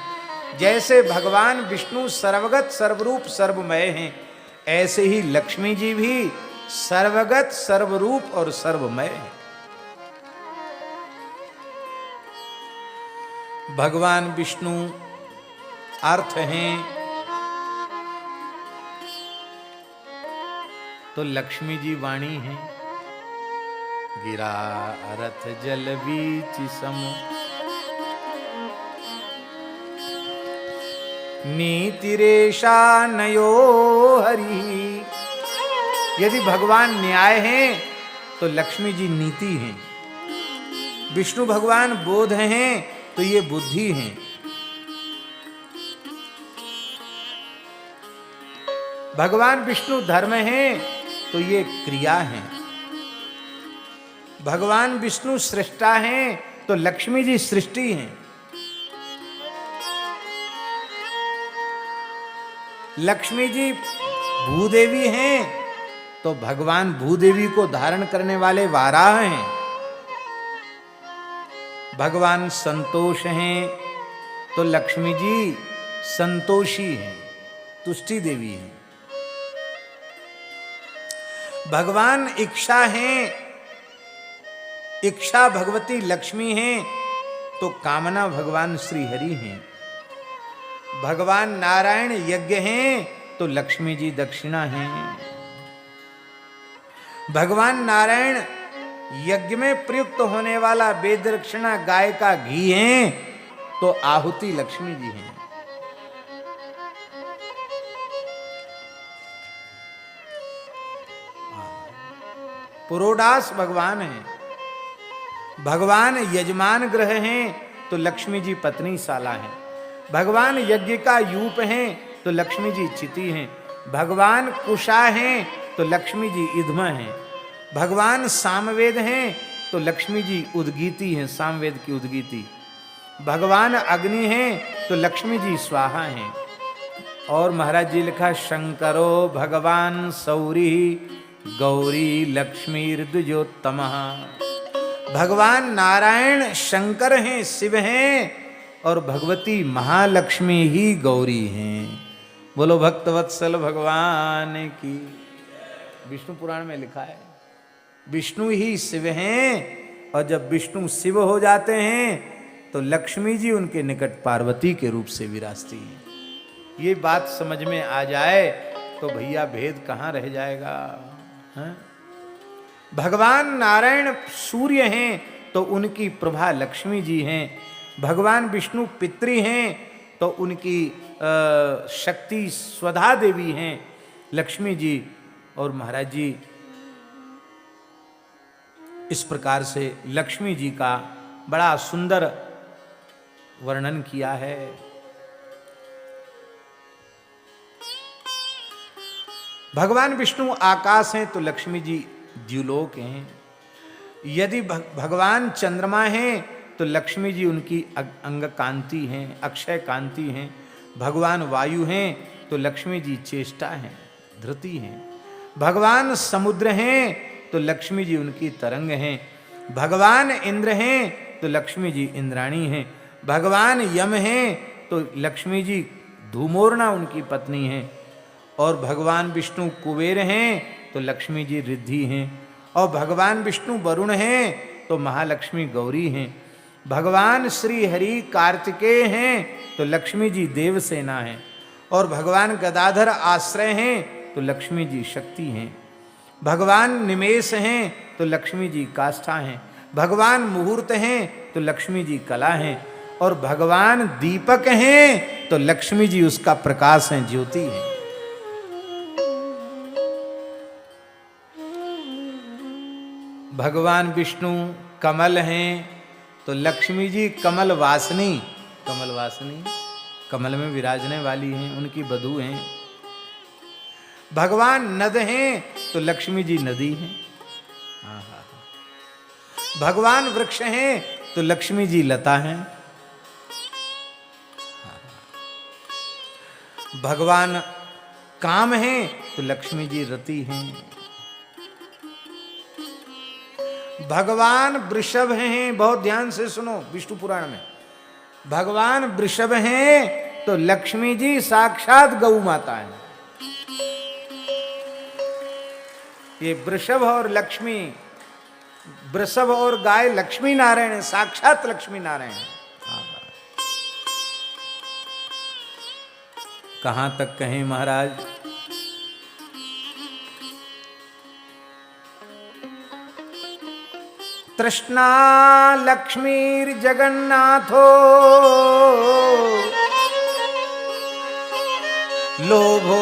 जैसे भगवान विष्णु सर्वगत सर्वरूप सर्वमय हैं, ऐसे ही लक्ष्मी जी भी सर्वगत सर्वरूप और सर्वमय हैं। भगवान विष्णु अर्थ हैं, तो लक्ष्मी जी वाणी हैं। गिरा रथ जल बीच सम नीतिरेशा नयो हरि। यदि भगवान न्याय हैं तो लक्ष्मी जी नीति हैं, विष्णु भगवान बोध हैं तो ये बुद्धि हैं, भगवान विष्णु धर्म हैं तो ये क्रिया हैं, भगवान विष्णु सृष्टा हैं तो लक्ष्मी जी सृष्टि हैं। लक्ष्मी जी भूदेवी हैं तो भगवान भूदेवी को धारण करने वाले वाराह हैं। भगवान संतोष हैं तो लक्ष्मी जी संतोषी हैं, तुष्टि देवी हैं। भगवान इच्छा हैं, इच्छा भगवती लक्ष्मी हैं तो कामना भगवान श्री हरि हैं। भगवान नारायण यज्ञ हैं तो लक्ष्मी जी दक्षिणा हैं। भगवान नारायण यज्ञ में प्रयुक्त होने वाला वेद दक्षिणा गाय का घी हैं तो आहुति लक्ष्मी जी हैं। पुरोडास भगवान हैं। भगवान यजमान ग्रह हैं तो लक्ष्मी जी पत्नी शाला हैं। भगवान यज्ञ का यूप हैं तो लक्ष्मी जी चिति हैं। भगवान कुशा हैं तो लक्ष्मी जी इधम हैं। भगवान सामवेद हैं तो लक्ष्मी जी उद्गीति हैं, सामवेद की उद्गीति। भगवान अग्नि हैं तो लक्ष्मी जी स्वाहा हैं। और महाराज जी लिखा, शंकरो भगवान सौरी गौरी लक्ष्मी द्विजोत्तमः। भगवान नारायण शंकर हैं, शिव हैं, और भगवती महालक्ष्मी ही गौरी हैं। बोलो भक्तवत्सल भगवान की। विष्णु पुराण में लिखा है विष्णु ही शिव हैं, और जब विष्णु शिव हो जाते हैं तो लक्ष्मी जी उनके निकट पार्वती के रूप से विराजती हैं। ये बात समझ में आ जाए तो भैया भेद कहाँ रह जाएगा। हाँ? भगवान नारायण सूर्य हैं तो उनकी प्रभा लक्ष्मी जी हैं। भगवान विष्णु पितृ हैं तो उनकी शक्ति स्वधा देवी हैं लक्ष्मी जी। और महाराज जी इस प्रकार से लक्ष्मी जी का बड़ा सुंदर वर्णन किया है। भगवान विष्णु आकाश हैं तो लक्ष्मी जी द्युलोक हैं। यदि भगवान चंद्रमा हैं तो लक्ष्मी जी उनकी अंग कांति हैं, अक्षय कांति हैं। भगवान वायु हैं तो लक्ष्मी जी चेष्टा हैं, धृति हैं। भगवान समुद्र हैं तो लक्ष्मी जी उनकी तरंग हैं। भगवान इंद्र हैं तो लक्ष्मी जी इंद्राणी हैं। भगवान यम हैं तो लक्ष्मी जी धूमोरना उनकी पत्नी हैं। और भगवान विष्णु कुबेर हैं तो लक्ष्मी जी रिद्धि हैं। और भगवान विष्णु वरुण हैं तो महालक्ष्मी गौरी हैं। भगवान श्री हरि कार्तिकेय हैं तो लक्ष्मी जी देवसेना हैं। और भगवान गदाधर आश्रय हैं तो लक्ष्मी जी शक्ति हैं। भगवान निमेष हैं तो लक्ष्मी जी काष्ठा हैं। भगवान मुहूर्त हैं तो लक्ष्मी जी कला हैं। और भगवान दीपक हैं तो लक्ष्मी जी उसका प्रकाश हैं, ज्योति हैं। भगवान विष्णु कमल हैं तो लक्ष्मी जी कमल वासनी, कमल वासनी कमल में विराजने वाली हैं, उनकी वधू हैं। भगवान नद हैं तो लक्ष्मी जी नदी हैं। भगवान वृक्ष हैं तो लक्ष्मी जी लता हैं। भगवान काम हैं तो लक्ष्मी जी रति हैं। भगवान वृषभ हैं, बहुत ध्यान से सुनो विष्णु पुराण में, भगवान वृषभ हैं तो लक्ष्मी जी साक्षात गौ माता है। ये वृषभ और लक्ष्मी, वृषभ और गाय लक्ष्मी नारायण है, साक्षात लक्ष्मी नारायण है। कहां तक कहें महाराज, तृष्णा लक्ष्मीर जगन्नाथो लोभो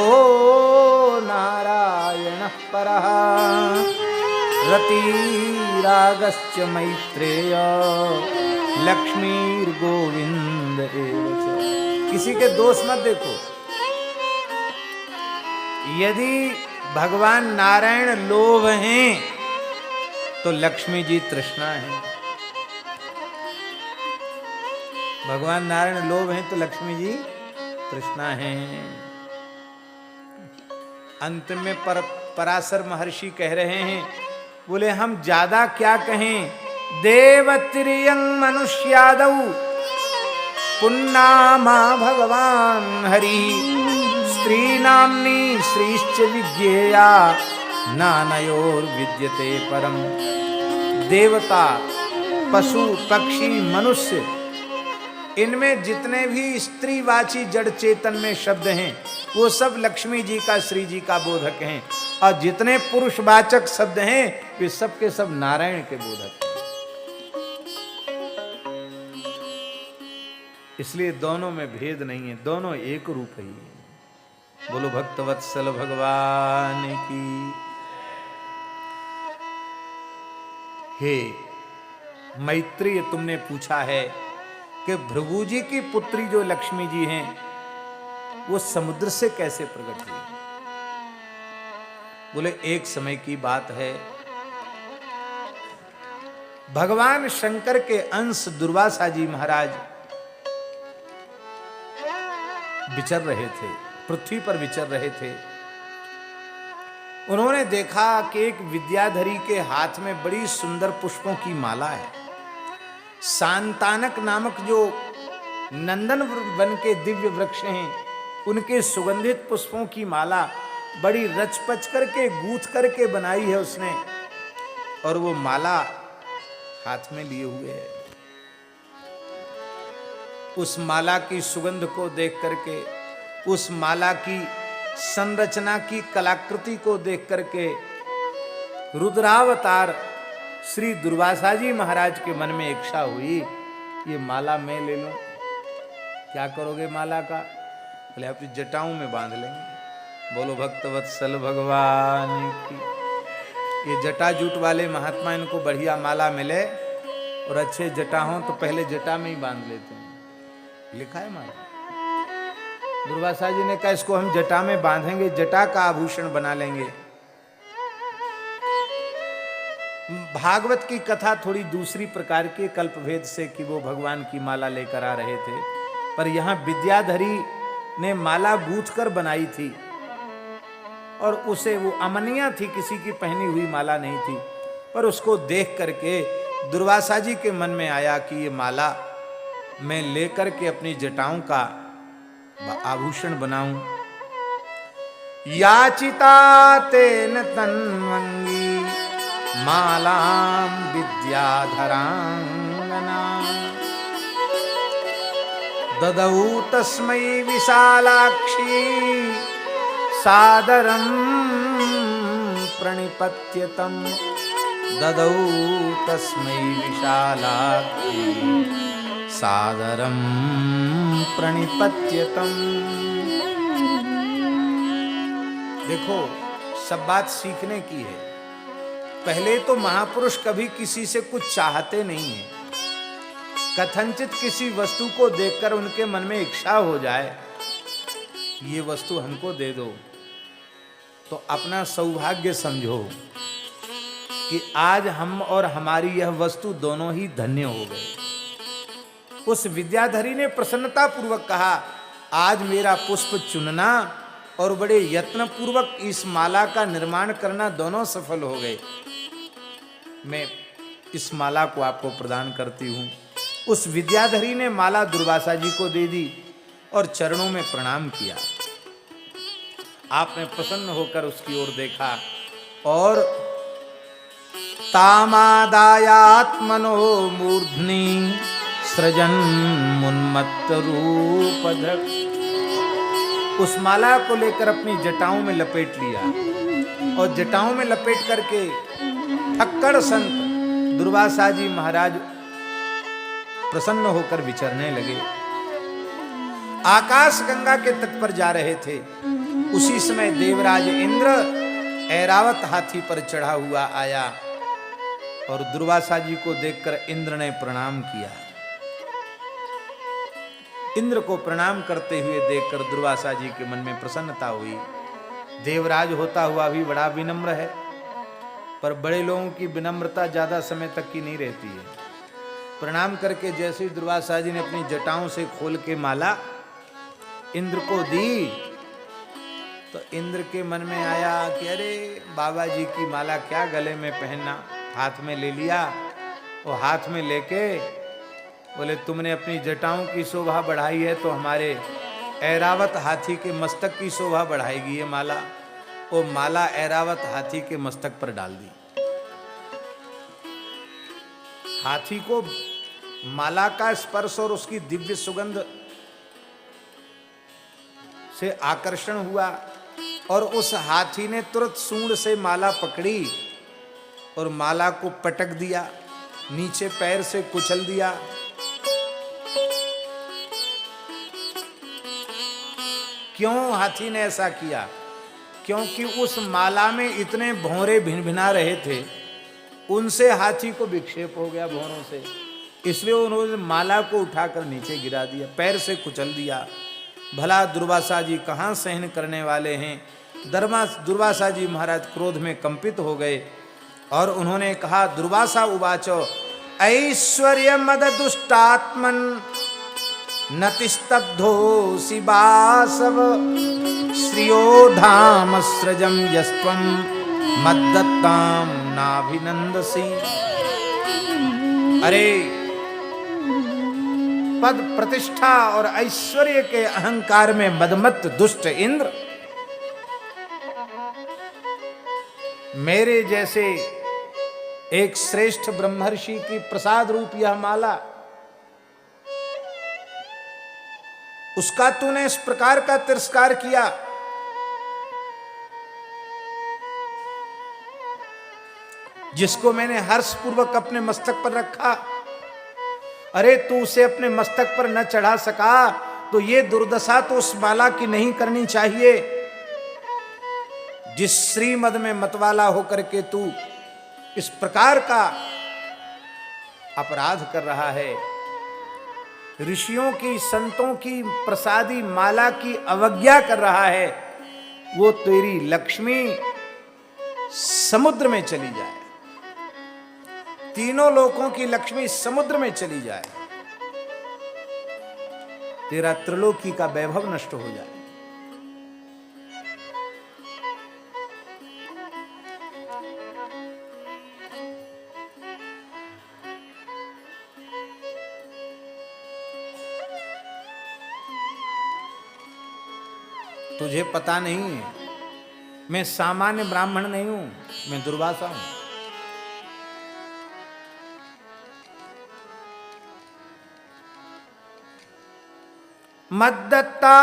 नारायण परः रतिरागश्च मैत्रेय लक्ष्मीर गोविंद एव च। किसी के दोष मत देखो। यदि भगवान नारायण लोभ हैं तो लक्ष्मी जी तृष्णा है। भगवान नारायण लोभ हैं तो लक्ष्मी जी तृष्णा है। अंत में पराशर महर्षि कह रहे हैं, बोले हम ज्यादा क्या कहें, देवतिर्यं मनुष्यादौ पुन्नामा भगवान हरि स्त्री नाम्नी श्रीश्च विज्ञेया नानयोर विद्यते परम। देवता, पशु, पक्षी, मनुष्य, इनमें जितने भी स्त्रीवाची जड़ चेतन में शब्द हैं वो सब लक्ष्मी जी का, श्री जी का बोधक हैं। और जितने पुरुषवाचक शब्द हैं वे सब के सब नारायण के बोधक हैं। इसलिए दोनों में भेद नहीं है, दोनों एक रूप ही है। बोलो भक्तवत्सल भगवान की। हे मैत्रेय, तुमने पूछा है कि भृगु जी की पुत्री जो लक्ष्मी जी हैं वो समुद्र से कैसे प्रकट हुई। बोले एक समय की बात है, भगवान शंकर के अंश दुर्वासा जी महाराज विचर रहे थे, पृथ्वी पर विचर रहे थे। उन्होंने देखा कि एक विद्याधरी के हाथ में बड़ी सुंदर पुष्पों की माला है। सांतानक नामक जो नंदन वन के दिव्य वृक्ष हैं उनके सुगंधित पुष्पों की माला बड़ी रचपच करके गूंथ करके बनाई है उसने, और वो माला हाथ में लिए हुए है। उस माला की सुगंध को देख करके, उस माला की संरचना की कलाकृति को देख करके रुद्रावतार श्री दुर्वासा जी महाराज के मन में इच्छा हुई, ये माला मैं ले लूं। क्या करोगे माला का? बोले अपनी जटाओं में बांध लेंगे। बोलो भक्तवत्सल भगवान की। ये जटा जूट वाले महात्मा, इनको बढ़िया माला मिले और अच्छे जटा हों तो पहले जटा में ही बांध लेते हैं, लिखा है माला। दुर्वासा जी ने कहा इसको हम जटा में बांधेंगे, जटा का आभूषण बना लेंगे। भागवत की कथा थोड़ी दूसरी प्रकार की, कल्पभेद से, कि वो भगवान की माला लेकर आ रहे थे, पर यहां विद्याधरी ने माला गूंथ कर बनाई थी और उसे वो अमनिया थी, किसी की पहनी हुई माला नहीं थी। पर उसको देख करके दुर्वासा जी के मन में आया कि ये माला मैं लेकर के अपनी जटाओं का आभूषण बनाऊं। याचिता तेन तन्वंगी मालां विद्याधरांगना ददौ तस्मै विशालाक्षी सादरं प्रणिपत्यतं ददौ तस्मै विशालाक्षी सादरं प्रणिपत्यतं। देखो, सब बात सीखने की है। पहले तो महापुरुष कभी किसी से कुछ चाहते नहीं है। कथनचित किसी वस्तु को देखकर उनके मन में इच्छा हो जाए, ये वस्तु हमको दे दो, तो अपना सौभाग्य समझो कि आज हम और हमारी यह वस्तु दोनों ही धन्य हो गए। उस विद्याधरी ने प्रसन्नता पूर्वक कहा, आज मेरा पुष्प चुनना और बड़े यत्न पूर्वक इस माला का निर्माण करना दोनों सफल हो गए। मैं इस माला को आपको प्रदान करती हूं। उस विद्याधरी ने माला दुर्वासा जी को दे दी और चरणों में प्रणाम किया। आपने प्रसन्न होकर उसकी ओर देखा और तामादायात्मनो मूर्ध्नि सृजन मुन्मत्त रूपधर, उस माला को लेकर अपनी जटाओं में लपेट लिया और जटाओं में लपेट करके ठक्कड़ संत दुर्वासा जी महाराज प्रसन्न होकर विचरने लगे। आकाश गंगा के तट पर जा रहे थे। उसी समय देवराज इंद्र ऐरावत हाथी पर चढ़ा हुआ आया और दुर्वासा जी को देखकर इंद्र ने प्रणाम किया। इंद्र को प्रणाम करते हुए देखकर दुर्वासा जी के मन में प्रसन्नता हुई। देवराज होता हुआ भी बड़ा विनम्र है, पर बड़े लोगों की विनम्रता ज्यादा समय तक की नहीं रहती है। प्रणाम करके जैसे ही दुर्वासा जी ने अपनी जटाओं से खोल के माला इंद्र को दी, तो इंद्र के मन में आया कि अरे बाबा जी की माला क्या गले में पहनना, हाथ में ले लिया और हाथ में लेके बोले, तुमने अपनी जटाओं की शोभा बढ़ाई है तो हमारे ऐरावत हाथी के मस्तक की शोभा बढ़ाएगी ये माला। वो माला ऐरावत हाथी के मस्तक पर डाल दी। हाथी को माला का स्पर्श और उसकी दिव्य सुगंध से आकर्षण हुआ और उस हाथी ने तुरंत सूंड से माला पकड़ी और माला को पटक दिया, नीचे पैर से कुचल दिया। क्यों हाथी ने ऐसा किया? क्योंकि उस माला में इतने भौरे भिनभिना रहे थे, उनसे हाथी को विक्षेप हो गया भौरों से, इसलिए उन्होंने माला को उठाकर नीचे गिरा दिया, पैर से कुचल दिया। भला दुर्वासा जी कहाँ सहन करने वाले हैं। दुर्वासा जी महाराज क्रोध में कंपित हो गए और उन्होंने कहा, दुर्वासा उवाचो ऐश्वर्य मद दुष्टात्मन नतिस्तब्धो शिवासव श्रियो धाम सृजम यस्त्वं मद्दत्तां नाभिनंदसी। अरे पद प्रतिष्ठा और ऐश्वर्य के अहंकार में मदमत्त दुष्ट इंद्र, मेरे जैसे एक श्रेष्ठ ब्रह्मर्षि की प्रसाद रूप यह माला, उसका तूने इस प्रकार का तिरस्कार किया। जिसको मैंने हर्षपूर्वक अपने मस्तक पर रखा, अरे तू उसे अपने मस्तक पर न चढ़ा सका तो ये दुर्दशा तो उस माला की नहीं करनी चाहिए। जिस श्रीमद में मतवाला होकर के तू इस प्रकार का अपराध कर रहा है, ऋषियों की संतों की प्रसादी माला की अवज्ञा कर रहा है, वो तेरी लक्ष्मी समुद्र में चली जाए। तीनों लोकों की लक्ष्मी समुद्र में चली जाए, तेरा त्रिलोकी का वैभव नष्ट हो जाए। तुझे पता नहीं है, मैं सामान्य ब्राह्मण नहीं हूं, मैं दुर्वासा हूं। मद्दत्ता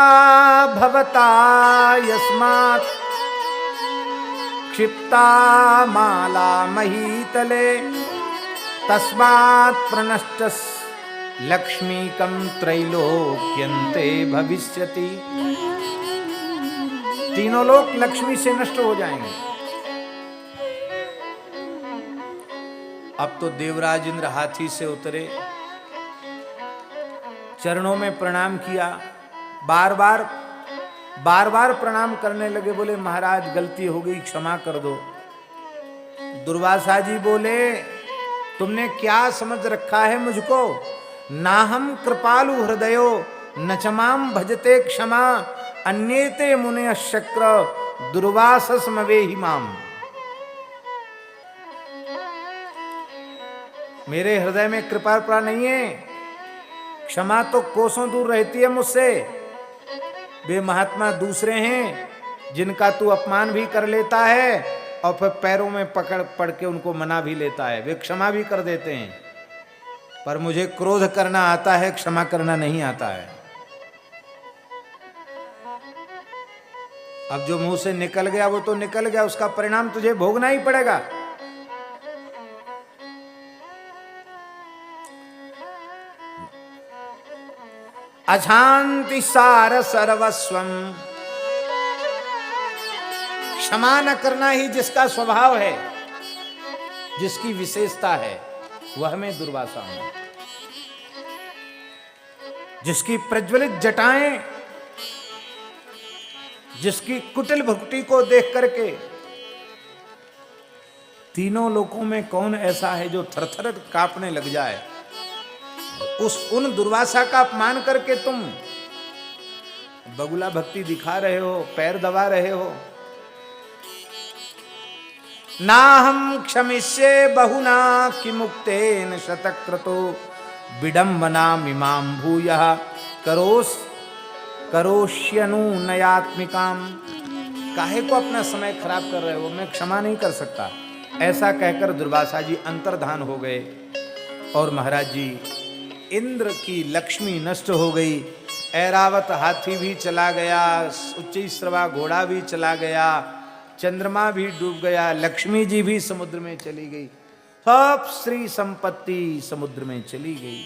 भवता यस्मात् क्षिप्ता माला महीतले तस्मात् प्रनष्टस् लक्ष्मीकं त्रैलोक्यन्ते भविष्यति। तीनों लोक लक्ष्मी से नष्ट हो जाएंगे। अब तो देवराज इंद्र हाथी से उतरे, चरणों में प्रणाम किया, बार बार प्रणाम करने लगे। बोले महाराज गलती हो गई, क्षमा कर दो। दुर्वासा जी बोले तुमने क्या समझ रखा है मुझको? ना हम कृपालु हृदयो न चमाम भजते क्षमा अन्येते मुने शक्र दुर्वासस्मवे हिमाम। मेरे हृदय में कृपा नहीं है, क्षमा तो कोसों दूर रहती है मुझसे। वे महात्मा दूसरे हैं जिनका तू अपमान भी कर लेता है और फिर पैरों में पड़ के उनको मना भी लेता है, वे क्षमा भी कर देते हैं। पर मुझे क्रोध करना आता है, क्षमा करना नहीं आता है। अब जो मुंह से निकल गया वो तो निकल गया, उसका परिणाम तुझे भोगना ही पड़ेगा। अशांति सार सर्वस्वम, क्षमा न करना ही जिसका स्वभाव है, जिसकी विशेषता है, वह मैं दुर्वासा हूं। जिसकी प्रज्वलित जटाएं, जिसकी कुटिल भुक्ति को देख करके तीनों लोकों में कौन ऐसा है जो थरथर कांपने लग जाए, उन दुर्वासा का अपमान करके तुम बगुला भक्ति दिखा रहे हो, पैर दबा रहे हो। ना हम क्षमिष्ये बहुना कि मुक्तेन शतक्रतो विडंबना मिमाम भूयः करोष्यनुनयात्मिकाम। काहे को अपना समय खराब कर रहे हो, मैं क्षमा नहीं कर सकता। ऐसा कहकर दुर्वासा जी अंतर्धान हो गए और महाराज जी इंद्र की लक्ष्मी नष्ट हो गई। ऐरावत हाथी भी चला गया, उच्चैश्रवा घोड़ा भी चला गया, चंद्रमा भी डूब गया, लक्ष्मी जी भी समुद्र में चली गई, सब श्री संपत्ति समुद्र में चली गई।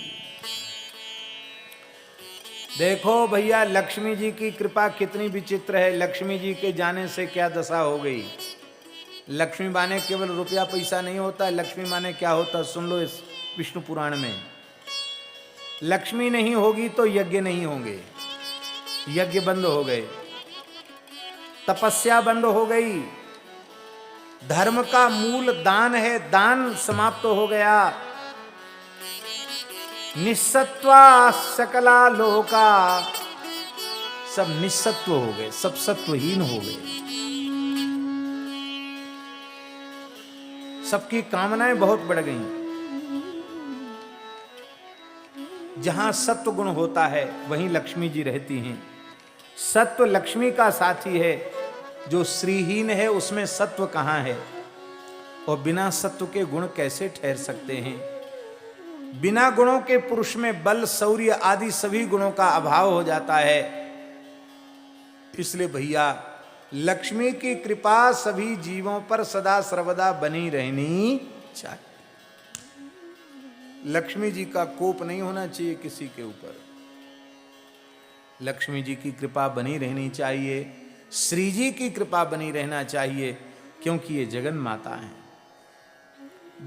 देखो भैया लक्ष्मी जी की कृपा कितनी विचित्र है। लक्ष्मी जी के जाने से क्या दशा हो गई। लक्ष्मी माने केवल रुपया पैसा नहीं होता, लक्ष्मी माने क्या होता सुन लो इस विष्णु पुराण में। लक्ष्मी नहीं होगी तो यज्ञ नहीं होंगे, यज्ञ बंद हो गए, तपस्या बंद हो गई, धर्म का मूल दान है, दान समाप्त हो गया, निस्सत्वा सकला लोका, सब निस्सत्व हो गए, सब सत्वहीन हो गए। सबकी कामनाएं बहुत बढ़ गईं। जहां सत्व गुण होता है वहीं लक्ष्मी जी रहती हैं। सत्व लक्ष्मी का साथी है, जो श्रीहीन है उसमें सत्व कहां है। और बिना सत्व के गुण कैसे ठहर सकते हैं। बिना गुणों के पुरुष में बल, शौर्य आदि सभी गुणों का अभाव हो जाता है। इसलिए भैया लक्ष्मी की कृपा सभी जीवों पर सदा सर्वदा बनी रहनी चाहिए। लक्ष्मी जी का कोप नहीं होना चाहिए किसी के ऊपर। लक्ष्मी जी की कृपा बनी रहनी चाहिए, श्री जी की कृपा बनी रहना चाहिए, क्योंकि ये जगन माता है।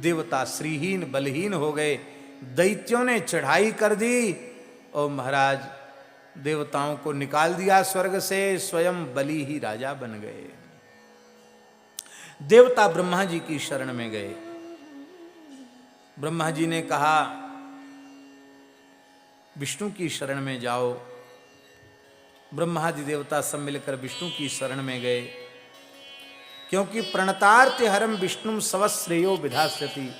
देवता श्रीहीन बलहीन हो गए, दैत्यों ने चढ़ाई कर दी और महाराज देवताओं को निकाल दिया स्वर्ग से, स्वयं बलि ही राजा बन गए। देवता ब्रह्मा जी की शरण में गए। ब्रह्मा जी ने कहा विष्णु की शरण में जाओ। ब्रह्मादि देवता सब मिलकर विष्णु की शरण में गए, क्योंकि प्रणतार्ति हरम विष्णु सवश्रेयो विधास्यति।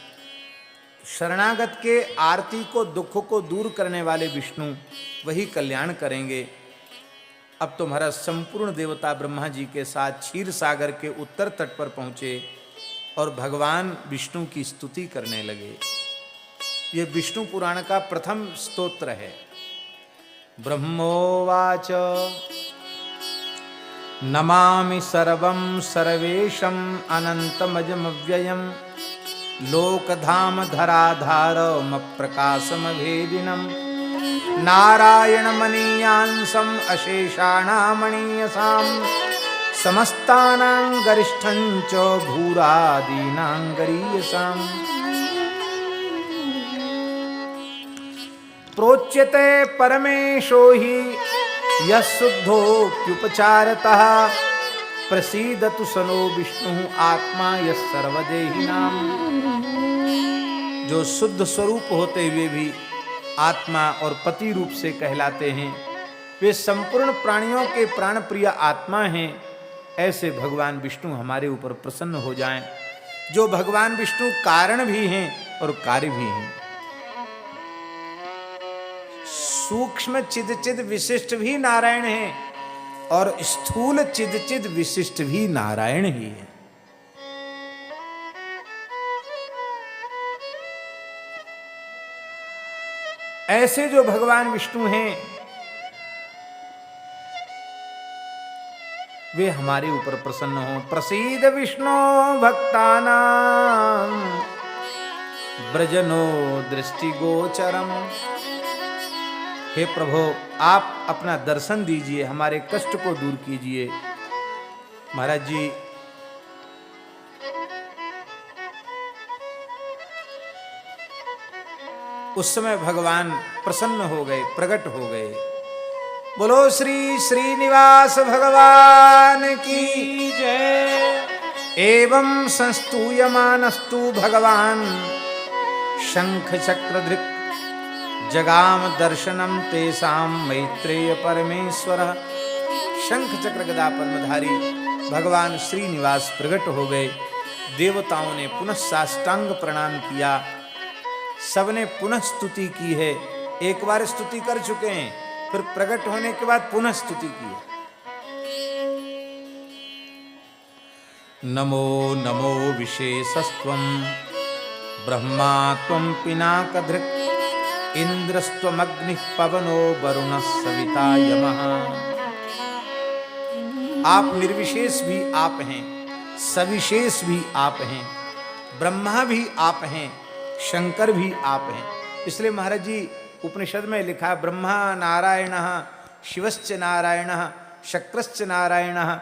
शरणागत के आरती को, दुख को दूर करने वाले विष्णु वही कल्याण करेंगे। अब तुम्हारा संपूर्ण देवता ब्रह्मा जी के साथ क्षीर सागर के उत्तर तट पर पहुंचे और भगवान विष्णु की स्तुति करने लगे। ये विष्णु पुराण का प्रथम स्तोत्र है। ब्रह्मोवाच नमामि सर्वं सर्वेशं अनन्तमजमव्ययं लोकधाम धराधारमप्रकाशमभेदिनं नारायणमनीयांसम् अशेषाणामणीयसां समस्तानां गरिष्ठं च भूरादीनां गरीयसाम् प्रोच्यते परमेशो हि यः शुद्धोऽप्युपचारतः प्रसीदतु सनो विष्णु आत्मा यः सर्वदेहिनां। जो शुद्ध स्वरूप होते हुए भी आत्मा और पति रूप से कहलाते हैं, वे संपूर्ण प्राणियों के प्राण प्रिय आत्मा हैं। ऐसे भगवान विष्णु हमारे ऊपर प्रसन्न हो जाएं, जो भगवान विष्णु कारण भी हैं और कार्य भी हैं। सूक्ष्म चिद चिद विशिष्ट भी नारायण है और स्थूल चिद चिद विशिष्ट भी नारायण ही है। ऐसे जो भगवान विष्णु हैं, वे हमारे ऊपर प्रसन्न हो। प्रसीद विष्णु भक्तानां ब्रजनो दृष्टि गोचरम। हे प्रभु, आप अपना दर्शन दीजिए, हमारे कष्ट को दूर कीजिए। महाराज जी, उस समय भगवान प्रसन्न हो गए, प्रकट हो गए। बोलो श्री श्रीनिवास भगवान की जय। एवं संस्तूयमानस्तु भगवान शंख चक्रधृक् जगाम दर्शनम तेसाम मैत्रेय परमेश्वर। शंख चक्र गदा पद्मधारी भगवान श्रीनिवास प्रकट हो गए। देवताओं ने पुनः साष्टांग प्रणाम किया, सबने पुनः स्तुति की है। एक बार स्तुति कर चुके हैं, फिर प्रकट होने के बाद पुनः स्तुति की है। नमो नमो विशेषस्त्वं ब्रह्मा त्वं पिनाकधृक् इंद्रस्त्वमग्निः पवनो वरुणः सविता यमः। आप निर्विशेष भी आप हैं, सविशेष भी आप हैं, ब्रह्मा भी आप हैं, शंकर भी आप हैं। इसलिए महाराज जी उपनिषद में लिखा, ब्रह्मा नारायणः शिवश्च नारायणः शक्रश्च नारायणः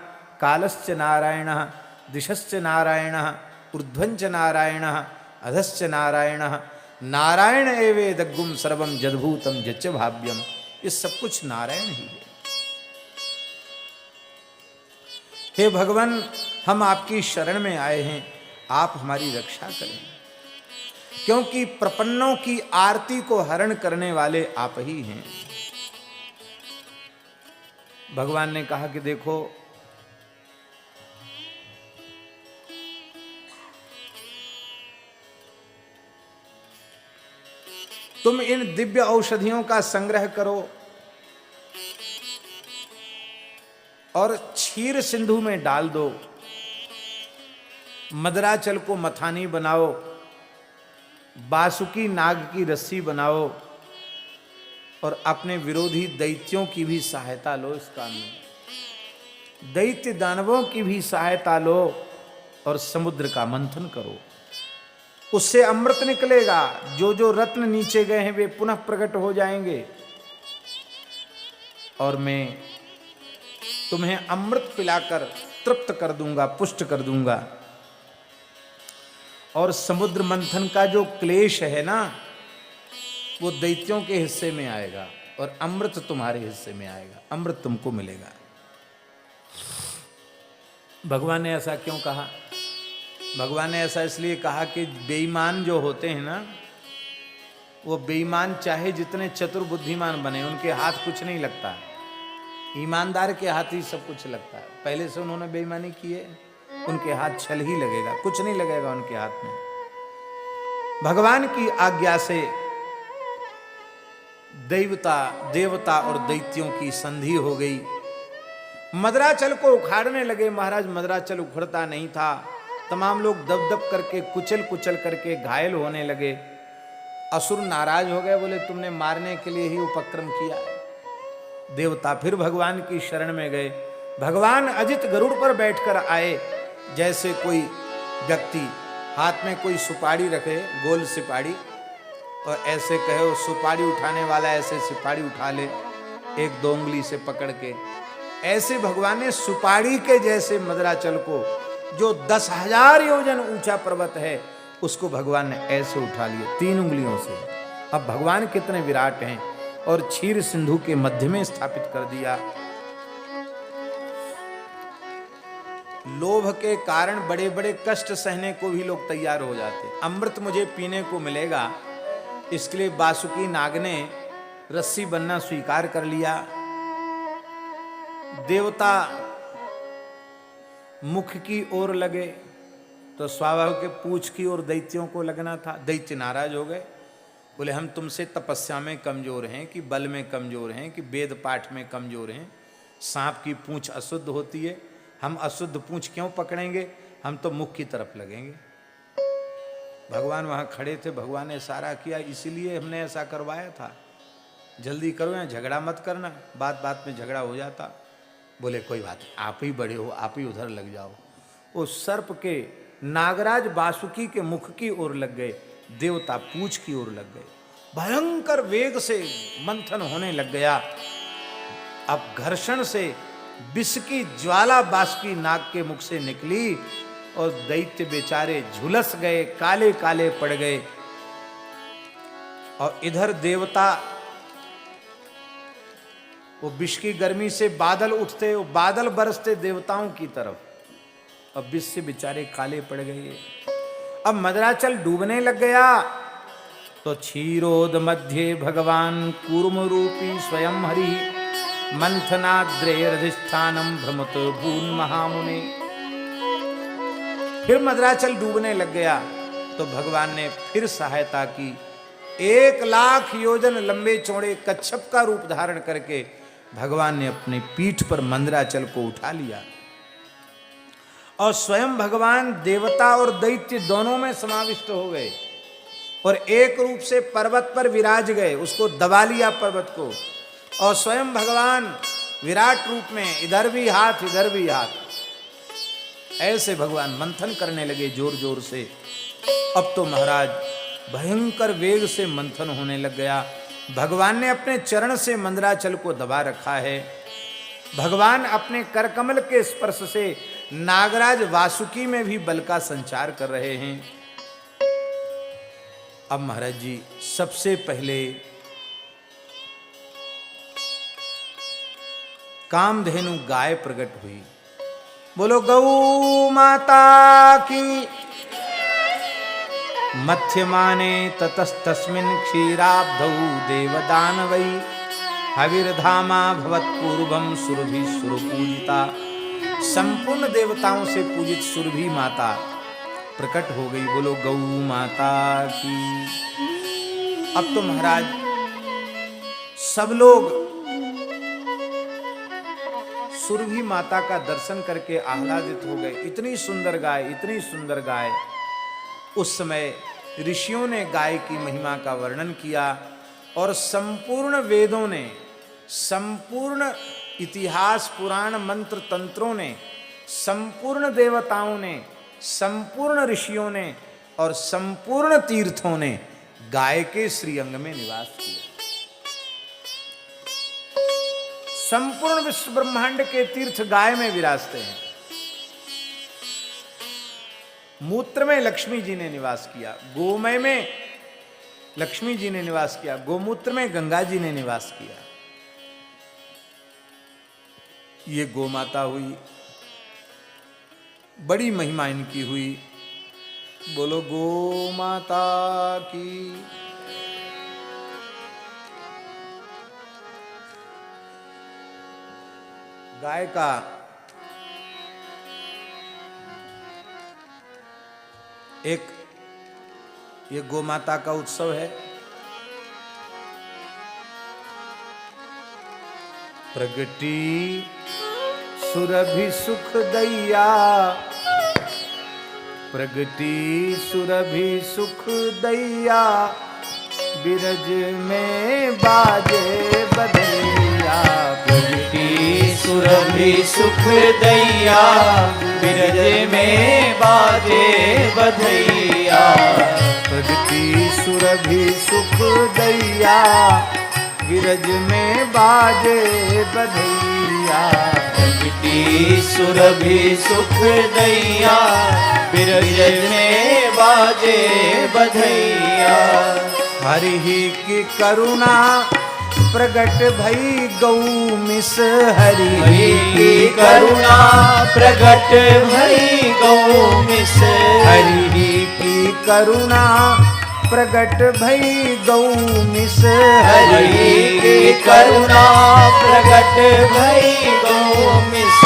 कालश्च नारायणः दिशश्च नारायणः ऊर्ध्वञ्च नारायणः अधश्च नारायणः नारायण एवेदग्गुम सर्वम जद्भूतम जच्च भाव्यम। ये सब कुछ नारायण ही है। हे भगवान, हम आपकी शरण में आए हैं, आप हमारी रक्षा करें, क्योंकि प्रपन्नों की आरती को हरण करने वाले आप ही हैं। भगवान ने कहा कि देखो, तुम इन दिव्य औषधियों का संग्रह करो और क्षीर सिंधु में डाल दो, मदराचल को मथानी बनाओ, बासुकी नाग की रस्सी बनाओ और अपने विरोधी दैत्यों की भी सहायता लो। इस काम में दैत्य दानवों की भी सहायता लो और समुद्र का मंथन करो, उससे अमृत निकलेगा। जो जो रत्न नीचे गए हैं वे पुनः प्रकट हो जाएंगे और मैं तुम्हें अमृत पिलाकर तृप्त कर दूंगा, पुष्ट कर दूंगा। और समुद्र मंथन का जो क्लेश है ना, वो दैत्यों के हिस्से में आएगा और अमृत तुम्हारे हिस्से में आएगा, अमृत तुमको मिलेगा। भगवान ने ऐसा क्यों कहा? भगवान ने ऐसा इसलिए कहा कि बेईमान जो होते हैं ना, वो बेईमान चाहे जितने चतुर बुद्धिमान बने, उनके हाथ कुछ नहीं लगता। ईमानदार के हाथ ही सब कुछ लगता है। पहले से उन्होंने बेईमानी की है, उनके हाथ छल ही लगेगा, कुछ नहीं लगेगा उनके हाथ में। भगवान की आज्ञा से देवता और दैत्यों की संधि हो गई। मदराचल को उखाड़ने लगे। महाराज मदराचल उखड़ता नहीं था। तमाम लोग दब दब करके कुचल करके घायल होने लगे। असुर नाराज हो गए, बोले तुमने मारने के लिए ही उपक्रम किया। देवता फिर भगवान की शरण में गए। भगवान अजित गरुड़ पर बैठकर आए। जैसे कोई व्यक्ति हाथ में कोई सुपारी रखे, गोल सुपारी, और ऐसे कहे वो सुपारी उठाने वाला ऐसे सुपारी उठा ले एक दो उंगली से पकड़ के, ऐसे भगवान ने सुपारी के जैसे मदराचल को, जो 10,000 योजन ऊंचा पर्वत है, उसको भगवान ने ऐसे उठा लिया 3 उंगलियों से। अब भगवान कितने विराट हैं, और क्षीर सिंधु के मध्य में स्थापित कर दिया। लोभ के कारण बड़े बड़े कष्ट सहने को भी लोग तैयार हो जाते। अमृत मुझे पीने को मिलेगा, इसके लिए बासुकी नाग ने रस्सी बनना स्वीकार कर लिया। देवता मुख की ओर लगे तो स्वाभाविक के पूंछ की ओर दैत्यों को लगना था। दैत्य नाराज हो गए, बोले हम तुमसे तपस्या में कमजोर हैं, कि बल में कमजोर हैं, कि वेद पाठ में कमजोर हैं। सांप की पूंछ अशुद्ध होती है, हम अशुद्ध पूंछ क्यों पकड़ेंगे, हम तो मुख की तरफ लगेंगे। भगवान वहां खड़े थे, भगवान ने इशारा किया, इसीलिए हमने ऐसा करवाया था, जल्दी करो या झगड़ा मत करना। बात बात में झगड़ा हो जाता। बोले कोई बात नहीं, आप ही बड़े हो, आप ही उधर लग जाओ। उस सर्प के नागराज बासुकी के मुख की ओर लग गए, देवता पूंछ की ओर लग गए। भयंकर वेग से मंथन होने लग गया। अब घर्षण से विष की ज्वाला बासुकी नाग के मुख से निकली, और दैत्य बेचारे झुलस गए, काले काले पड़ गए। और इधर देवता, वो विष की गर्मी से बादल उठते, वो बादल बरसते देवताओं की तरफ, और विष से बेचारे काले पड़ गए। अब मदराचल डूबने लग गया, तो क्षीरोद मध्य भगवान कूर्म रूपी स्वयं हरि मंथनाद्रेरधिष्ठानम भ्रमत भून महामुने। फिर मदराचल डूबने लग गया, तो भगवान ने फिर सहायता की। 1,00,000 योजन लंबे चौड़े कच्छप का रूप धारण करके भगवान ने अपनी पीठ पर मंदराचल को उठा लिया, और स्वयं भगवान देवता और दैत्य दोनों में समाविष्ट हो गए, और एक रूप से पर्वत पर विराज गए, उसको दबा लिया पर्वत को। और स्वयं भगवान विराट रूप में इधर भी हाथ इधर भी हाथ, ऐसे भगवान मंथन करने लगे जोर जोर से। अब तो महाराज भयंकर वेग से मंथन होने लग गया। भगवान ने अपने चरण से मंदराचल को दबा रखा है। भगवान अपने करकमल के स्पर्श से नागराज वासुकी में भी बल का संचार कर रहे हैं। अब महाराज जी सबसे पहले कामधेनु गाय प्रकट हुई। बोलो गौ माता की। मध्यमाने ततस्तस्मिन् क्षीराब्धौ देवदानवै हविर्धामा भवत्पूर्वं सुरभि सुरपूजिता। संपूर्ण देवताओं से पूजित सुरभि माता प्रकट हो गई। बोलो गौ माता की। अब तो महाराज सब लोग सुरभि माता का दर्शन करके आह्लादित हो गए। इतनी सुंदर गाय, इतनी सुंदर गाय। उस समय ऋषियों ने गाय की महिमा का वर्णन किया, और संपूर्ण वेदों ने, संपूर्ण इतिहास पुराण मंत्र तंत्रों ने, संपूर्ण देवताओं ने, संपूर्ण ऋषियों ने और संपूर्ण तीर्थों ने गाय के श्रीअंग में निवास किया। संपूर्ण विश्व ब्रह्मांड के तीर्थ गाय में विराजते हैं। मूत्र में लक्ष्मी जी ने निवास किया, गोमय में लक्ष्मी जी ने निवास किया, गोमूत्र में गंगा जी ने निवास किया। ये गोमाता हुई, बड़ी महिमा इनकी हुई। बोलो गो माता की। गाय का एक ये गोमाता का उत्सव है। प्रगटी सुरभि सुख दैया, प्रगटी सुरभि सुख दैया, बिरज में बाजे बधैया। प्रगटी सुरभि सुख दैया, बिरज में बाजे बधैया। प्रगटी सुरभि सुख दैया, बिरज में बाजे बधैया। प्रगटी सुरभि सुख दैया, बिरज में बाजे बधैया। हरि की करुणा प्रगट भई गौ मिस हरि की करुणा प्रगट भई गौ मिस। हरि की करुणा प्रगट भई गौ मिस। हरि की करुणा प्रगट भई गौ मिस।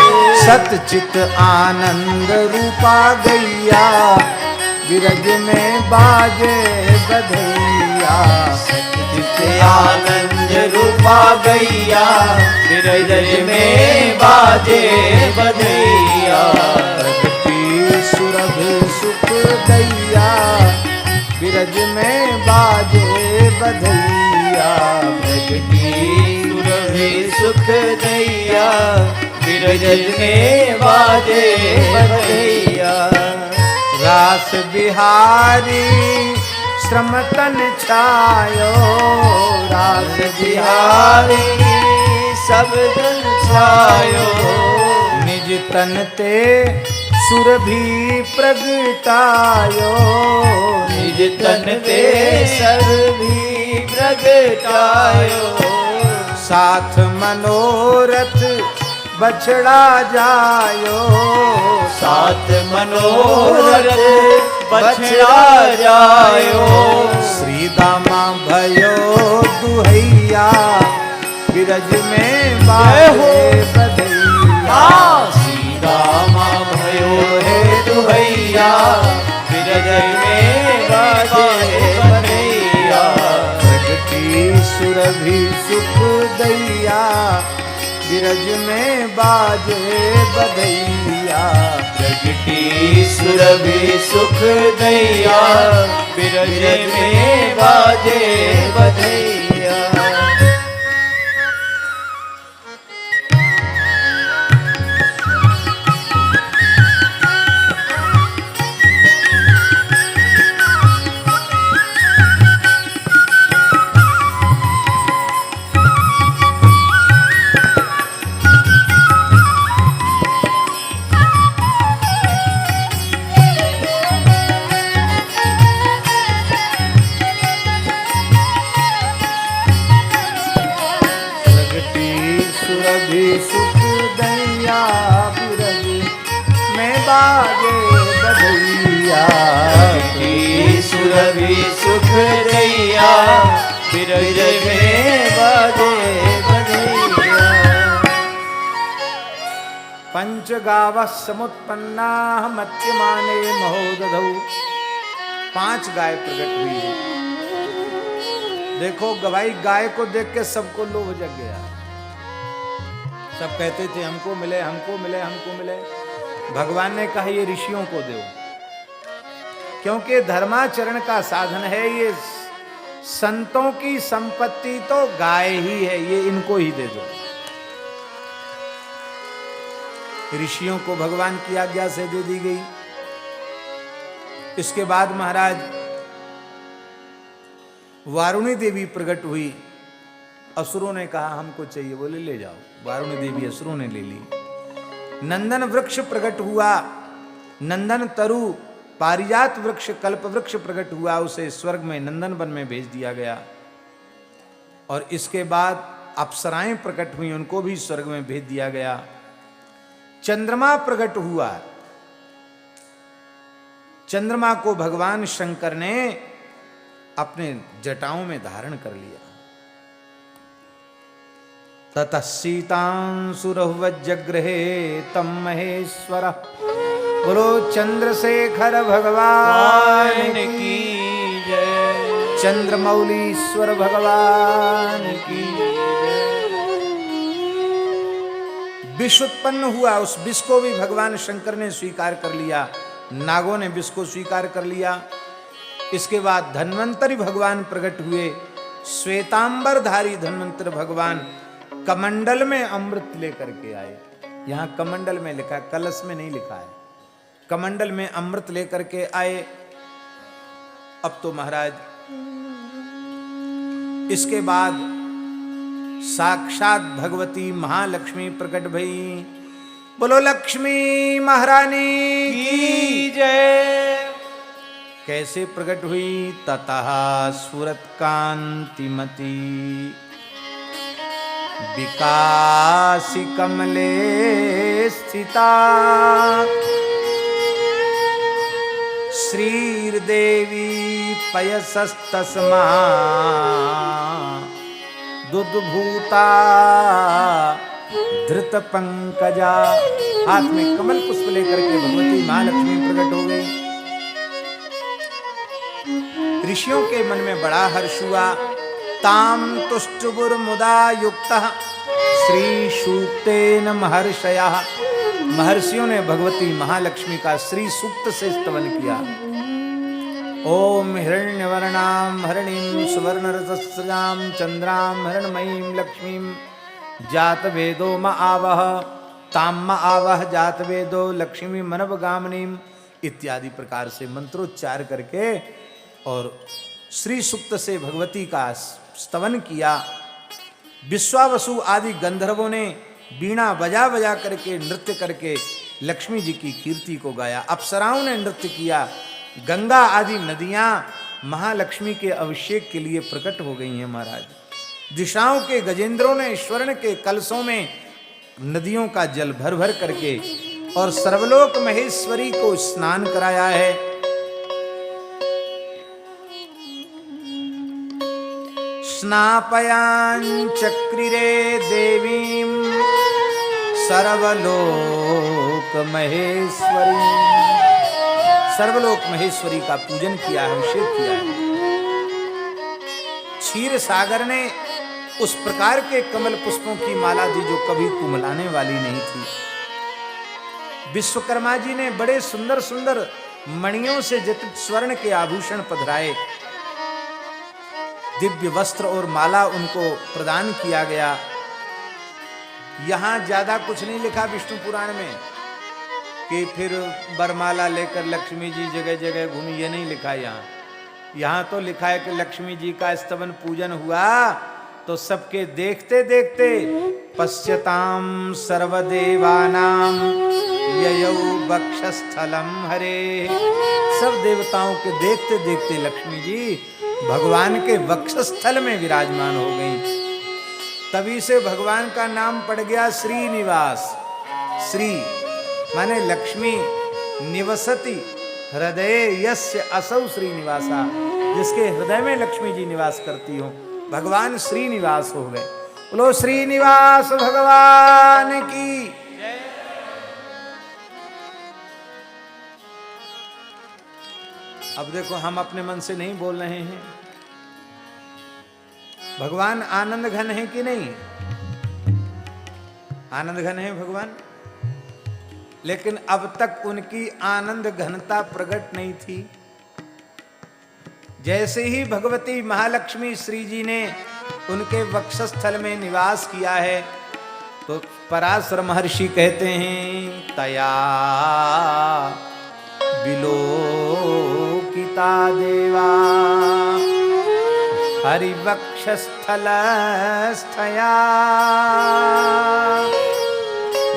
सतचित आनंद रूपा गैया, बिरज में बाजे बधैया। सतचित आनंद रूपा गैया, बिरज में बाजे बधैया। प्रगटी सुरभि सुख दैया, बिरज में बाजे बधैया। प्रगटी सुरभि सुख दैया, बिरज में बाजे बधैया। रास बिहारी श्रम तन छायो, रास बिहारी सब जन छायो। निज तन ते सुरभि प्रगटायो, निज तन ते सुरभि प्रगटायो। साथ मनोरथ बछड़ा जायो, साथ मनोरथ बछड़ा जायो। श्री दामा भयो दुहैया, बिरज में बाजे बधैया। सीता माँ भयो है दुहैया, बिरज में बाजे बधैया। प्रगटी सुरभि सुख दैया, बिरज में बाजे बधैया। प्रगटी सुरभि सुख दैया, बिरज में बाजे बधैया। सुख दैया, बिरज में बाजे बधैया। सुरभि सुख दैया, बिरज में बाजे बधैया। पंचगाव समुत्पन्ना मत्यमाने महोदधौ। 5 गाय प्रकट हुई है। देखो गवाई गाय को देख के सबको लोभ जग गया। सब कहते थे हमको मिले, हमको मिले, हमको मिले। भगवान ने कहा ये ऋषियों को दो, क्योंकि धर्माचरण का साधन है। ये संतों की संपत्ति तो गाय ही है, ये इनको ही दे दो। ऋषियों को भगवान की आज्ञा से दे दी गई। इसके बाद महाराज वारुणी देवी प्रकट हुई। असुरों ने कहा हमको चाहिए, बोले ले जाओ। वारुणी देवी असुरों ने ले ली। नंदन वृक्ष प्रकट हुआ, नंदन तरु पारिजात वृक्ष कल्प वृक्ष प्रकट हुआ। उसे स्वर्ग में नंदन वन में भेज दिया गया। और इसके बाद अप्सराएं प्रकट हुई, उनको भी स्वर्ग में भेज दिया गया। चंद्रमा प्रकट हुआ। चंद्रमा को भगवान शंकर ने अपने जटाओं में धारण कर लिया। ततः सीतांशुरहुवज्जगृहे तम महेश्वर। बोलो चंद्रशेखर भगवान की जय। चंद्रमौलीश्वर भगवान की जय। विष उत्पन्न हुआ, उस विष को भी भगवान शंकर ने स्वीकार कर लिया, नागों ने विष को स्वीकार कर लिया। इसके बाद धन्वंतरी भगवान प्रकट हुए, श्वेतांबरधारी धन्वंतरी भगवान कमंडल में अमृत लेकर के आए। यहां कमंडल में लिखा है, कलश में नहीं लिखा है। कमंडल में अमृत लेकर के आए। अब तो महाराज इसके बाद साक्षात भगवती महालक्ष्मी प्रकट भई। बोलो लक्ष्मी महारानी की जय। कैसे प्रकट हुई? ततः स्फुरत कांतिमती विकासी कमले स्थिता श्रीर्देवी पयसस्तस्मा दुद्भूता धृत पंकजा। हाथ में कमल पुष्प लेकर के भगवती महालक्ष्मी प्रकट हो गई। ऋषियों के मन में बड़ा हर्ष हुआ। ताम तुष्टुबुर्मुदा युक्तः श्री सूक्तेन महर्षयः। महर्षियों ने भगवती महालक्ष्मी का श्री सूक्त से स्तवन किया। ओम हिरण्यवर्णाम हरिणीं सुवर्णरजस्रजां चंद्रां हिरण्मयीं लक्ष्मीं जातवेदो म आवह ताम म आवह जातवेदो लक्ष्मी मनवगामिनीं इत्यादि प्रकार से मंत्रोच्चार करके और श्री सूक्त से भगवती का स्तवन किया। विश्वावसु आदि गंधर्वों ने बीणा बजा बजा करके नृत्य करके लक्ष्मी जी की कीर्ति को गाया। अप्सराओं ने नृत्य किया। गंगा आदि नदियां महालक्ष्मी के अभिषेक के लिए प्रकट हो गई हैं महाराज। दिशाओं के गजेंद्रों ने स्वर्ण के कलशों में नदियों का जल भर भर करके और सर्वलोक महेश्वरी को स्नान कराया है। स्नापयाञ्चक्रिरे देवीं सर्वलोक महेश्वरी। सर्वलोक महेश्वरी का पूजन किया है, अभिषेक किया है। क्षीर सागर ने उस प्रकार के कमल पुष्पों की माला दी जो कभी कुमलाने वाली नहीं थी। विश्वकर्मा जी ने बड़े सुंदर सुंदर मणियों से जटित स्वर्ण के आभूषण पधराए। दिव्य वस्त्र और माला उनको प्रदान किया गया। यहां ज्यादा कुछ नहीं लिखा विष्णु पुराण में कि फिर बरमाला लेकर लक्ष्मी जी जगह जगह घूमी, ये नहीं लिखा। यहां तो लिखा है कि लक्ष्मी जी का स्तवन पूजन हुआ तो सबके देखते देखते पश्यताम सर्वदेवानां ययौ वक्षस्थलम हरे। सब देवताओं के देखते देखते लक्ष्मी जी भगवान के वक्षस्थल में विराजमान हो गई। तभी से भगवान का नाम पड़ गया श्रीनिवास। श्री माने लक्ष्मी, निवसति हृदय यस्य असौ श्रीनिवासा। जिसके हृदय में लक्ष्मी जी निवास करती हो भगवान श्रीनिवास हो गए। बोलो श्रीनिवास भगवान की। अब देखो हम अपने मन से नहीं बोल रहे हैं। भगवान आनंद घन है कि नहीं? आनंद घन है भगवान, लेकिन अब तक उनकी आनंद घनता प्रकट नहीं थी। जैसे ही भगवती महालक्ष्मी श्री जी ने उनके वक्षस्थल में निवास किया है तो पराशर महर्षि कहते हैं तया विलोकिता देवा हरिवक्षस्थलस्थया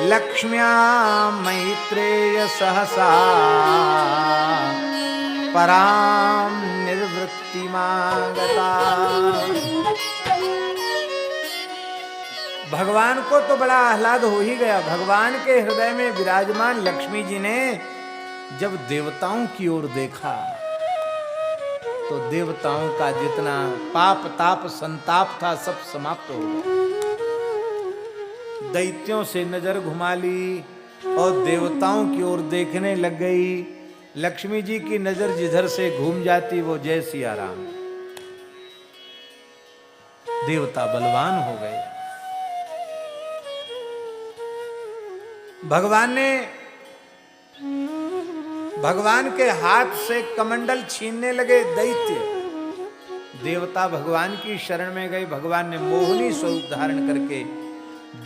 लक्ष्म्या मैत्रेय सहसा पराम निर्वृत्तिमागता। भगवान को तो बड़ा आह्लाद हो ही गया। भगवान के हृदय में विराजमान लक्ष्मी जी ने जब देवताओं की ओर देखा तो देवताओं का जितना पाप ताप संताप था सब समाप्त हो गया। दैत्यों से नजर घुमा ली और देवताओं की ओर देखने लग गई। लक्ष्मी जी की नजर जिधर से घूम जाती वो जय सिया राम। देवता बलवान हो गए। भगवान के हाथ से कमंडल छीनने लगे दैत्य। देवता भगवान की शरण में गए। भगवान ने मोहिनी स्वरूप धारण करके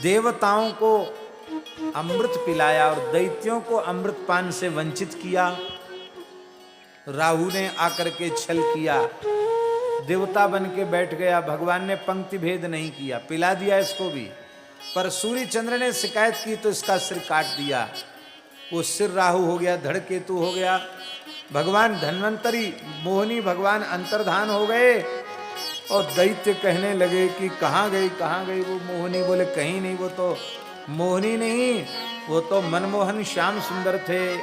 देवताओं को अमृत पिलाया और दैत्यों को अमृत पान से वंचित किया। राहु ने आकर के छल किया, देवता बन के बैठ गया। भगवान ने पंक्ति भेद नहीं किया, पिला दिया इसको भी। पर सूर्य चंद्र ने शिकायत की तो इसका सिर काट दिया। वो सिर राहु हो गया, धड़ केतु हो गया। भगवान धन्वंतरी मोहिनी भगवान अंतर्धान हो गए और दैत्य कहने लगे कि कहाँ गई वो मोहिनी। बोले कहीं नहीं, वो तो मोहिनी नहीं, वो तो मनमोहन श्याम सुंदर थे।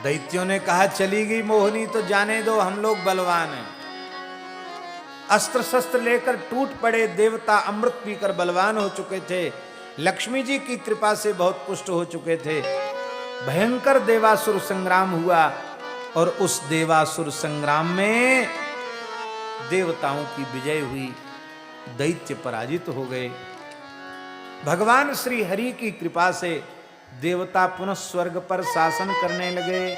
दैत्यों ने कहा चली गई मोहिनी तो जाने दो, हम लोग बलवान हैं। अस्त्र शस्त्र लेकर टूट पड़े। देवता अमृत पीकर बलवान हो चुके थे। लक्ष्मी जी की कृपा से बहुत पुष्ट हो चुके थे। भयंकर देवासुर संग्राम हुआ और उस देवासुर संग्राम में देवताओं की विजय हुई, दैत्य पराजित हो गए। भगवान श्री हरि की कृपा से देवता पुनः स्वर्ग पर शासन करने लगे।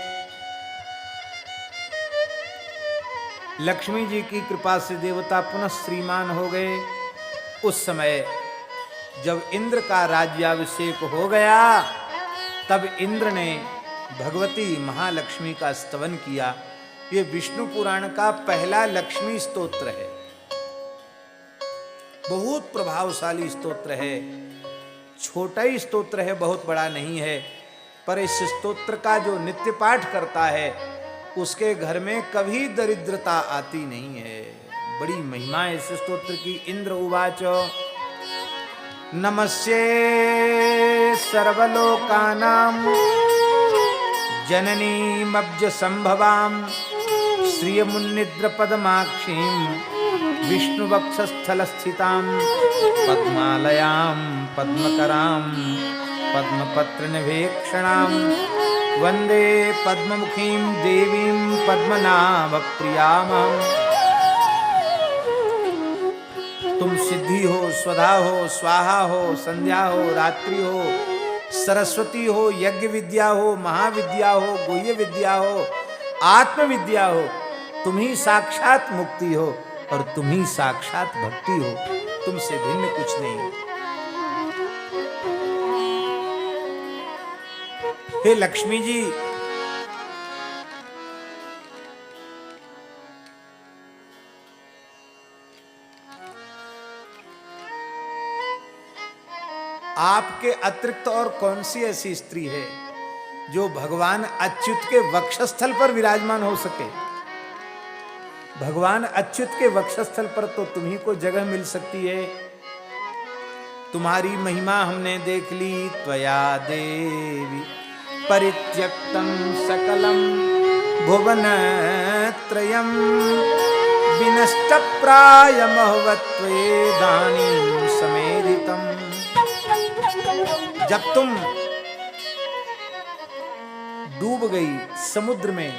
लक्ष्मी जी की कृपा से देवता पुनः श्रीमान हो गए। उस समय जब इंद्र का राज्याभिषेक हो गया तब इंद्र ने भगवती महालक्ष्मी का स्तवन किया। ये विष्णु पुराण का पहला लक्ष्मी स्तोत्र है। बहुत प्रभावशाली स्तोत्र है। छोटा ही स्तोत्र है, बहुत बड़ा नहीं है। पर इस स्तोत्र का जो नित्य पाठ करता है उसके घर में कभी दरिद्रता आती नहीं है। बड़ी महिमा है इस स्तोत्र की। इंद्र उवाच नमस्ये सर्वलोकानां जननीमब्ज संभवां श्रियमुन्निद्र पद्माक्षीं विष्णुवक्षस्थल स्थितां पद्मालयां पद्मकरां पद्मपत्र निवेक्षणां वंदे पद्ममुखीं देवीं पद्मनाभ प्रियामहम्। तुम सिद्धि हो, स्वधा हो, स्वाहा हो, संध्या हो, रात्रि हो, सरस्वती हो, यज्ञ विद्या हो, महाविद्या हो, गुह्य विद्या हो, आत्मविद्या हो। तुम ही साक्षात मुक्ति हो और तुम ही साक्षात भक्ति हो। तुमसे भिन्न कुछ नहीं। हे लक्ष्मी जी, आपके अतिरिक्त और कौन सी ऐसी स्त्री है जो भगवान अच्युत के वक्षस्थल पर विराजमान हो सके। भगवान अच्युत के वक्षस्थल पर तो तुम्ही को जगह मिल सकती है। तुम्हारी महिमा हमने देख ली। त्वया देवी परित्यक्तं सकलं भुवनत्रयं विनष्टप्रायमहवत्वेदानीं समेधितम्। जब तुम डूब गई समुद्र में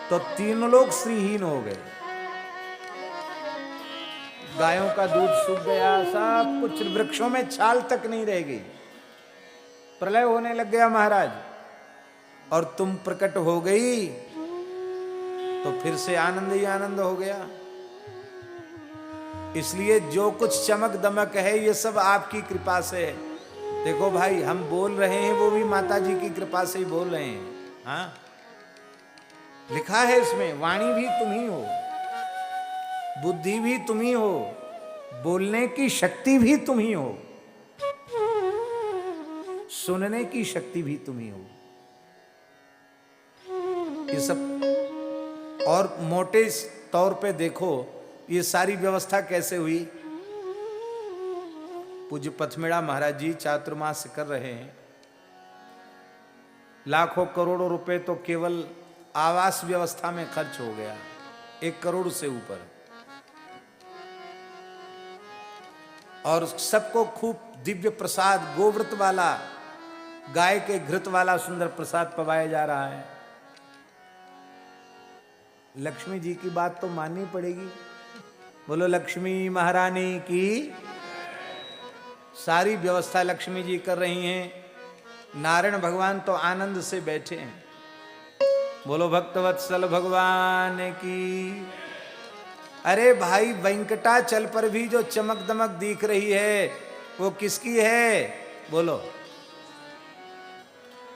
तो तीनों लोग श्रीहीन हो गए। गायों का दूध सूख गया, सब कुछ, वृक्षों में छाल तक नहीं रह गई। प्रलय होने लग गया महाराज, और तुम प्रकट हो गई तो फिर से आनंद ही आनंद हो गया। इसलिए जो कुछ चमक दमक है ये सब आपकी कृपा से है। देखो भाई, हम बोल रहे हैं वो भी माता जी की कृपा से ही बोल रहे हैं। हाँ, लिखा है इसमें, वाणी भी तुम ही हो, बुद्धि भी तुम ही हो, बोलने की शक्ति भी तुम ही हो, सुनने की शक्ति भी तुम ही हो। ये सब, और मोटे तौर पे देखो ये सारी व्यवस्था कैसे हुई। पूज्य पथमेड़ा महाराज जी चातुर्मास कर रहे हैं। लाखों करोड़ों रुपए तो केवल आवास व्यवस्था में खर्च हो गया, 1 करोड़ से ऊपर। और सबको खूब दिव्य प्रसाद, गोव्रत वाला, गाय के घृत वाला सुंदर प्रसाद पवाया जा रहा है। लक्ष्मी जी की बात तो माननी पड़ेगी। बोलो लक्ष्मी महारानी की। सारी व्यवस्था लक्ष्मी जी कर रही हैं। नारायण भगवान तो आनंद से बैठे हैं। बोलो भक्तवत्सल भगवान की। अरे भाई, वेंकटाचल पर भी जो चमक दमक दिख रही है वो किसकी है? बोलो।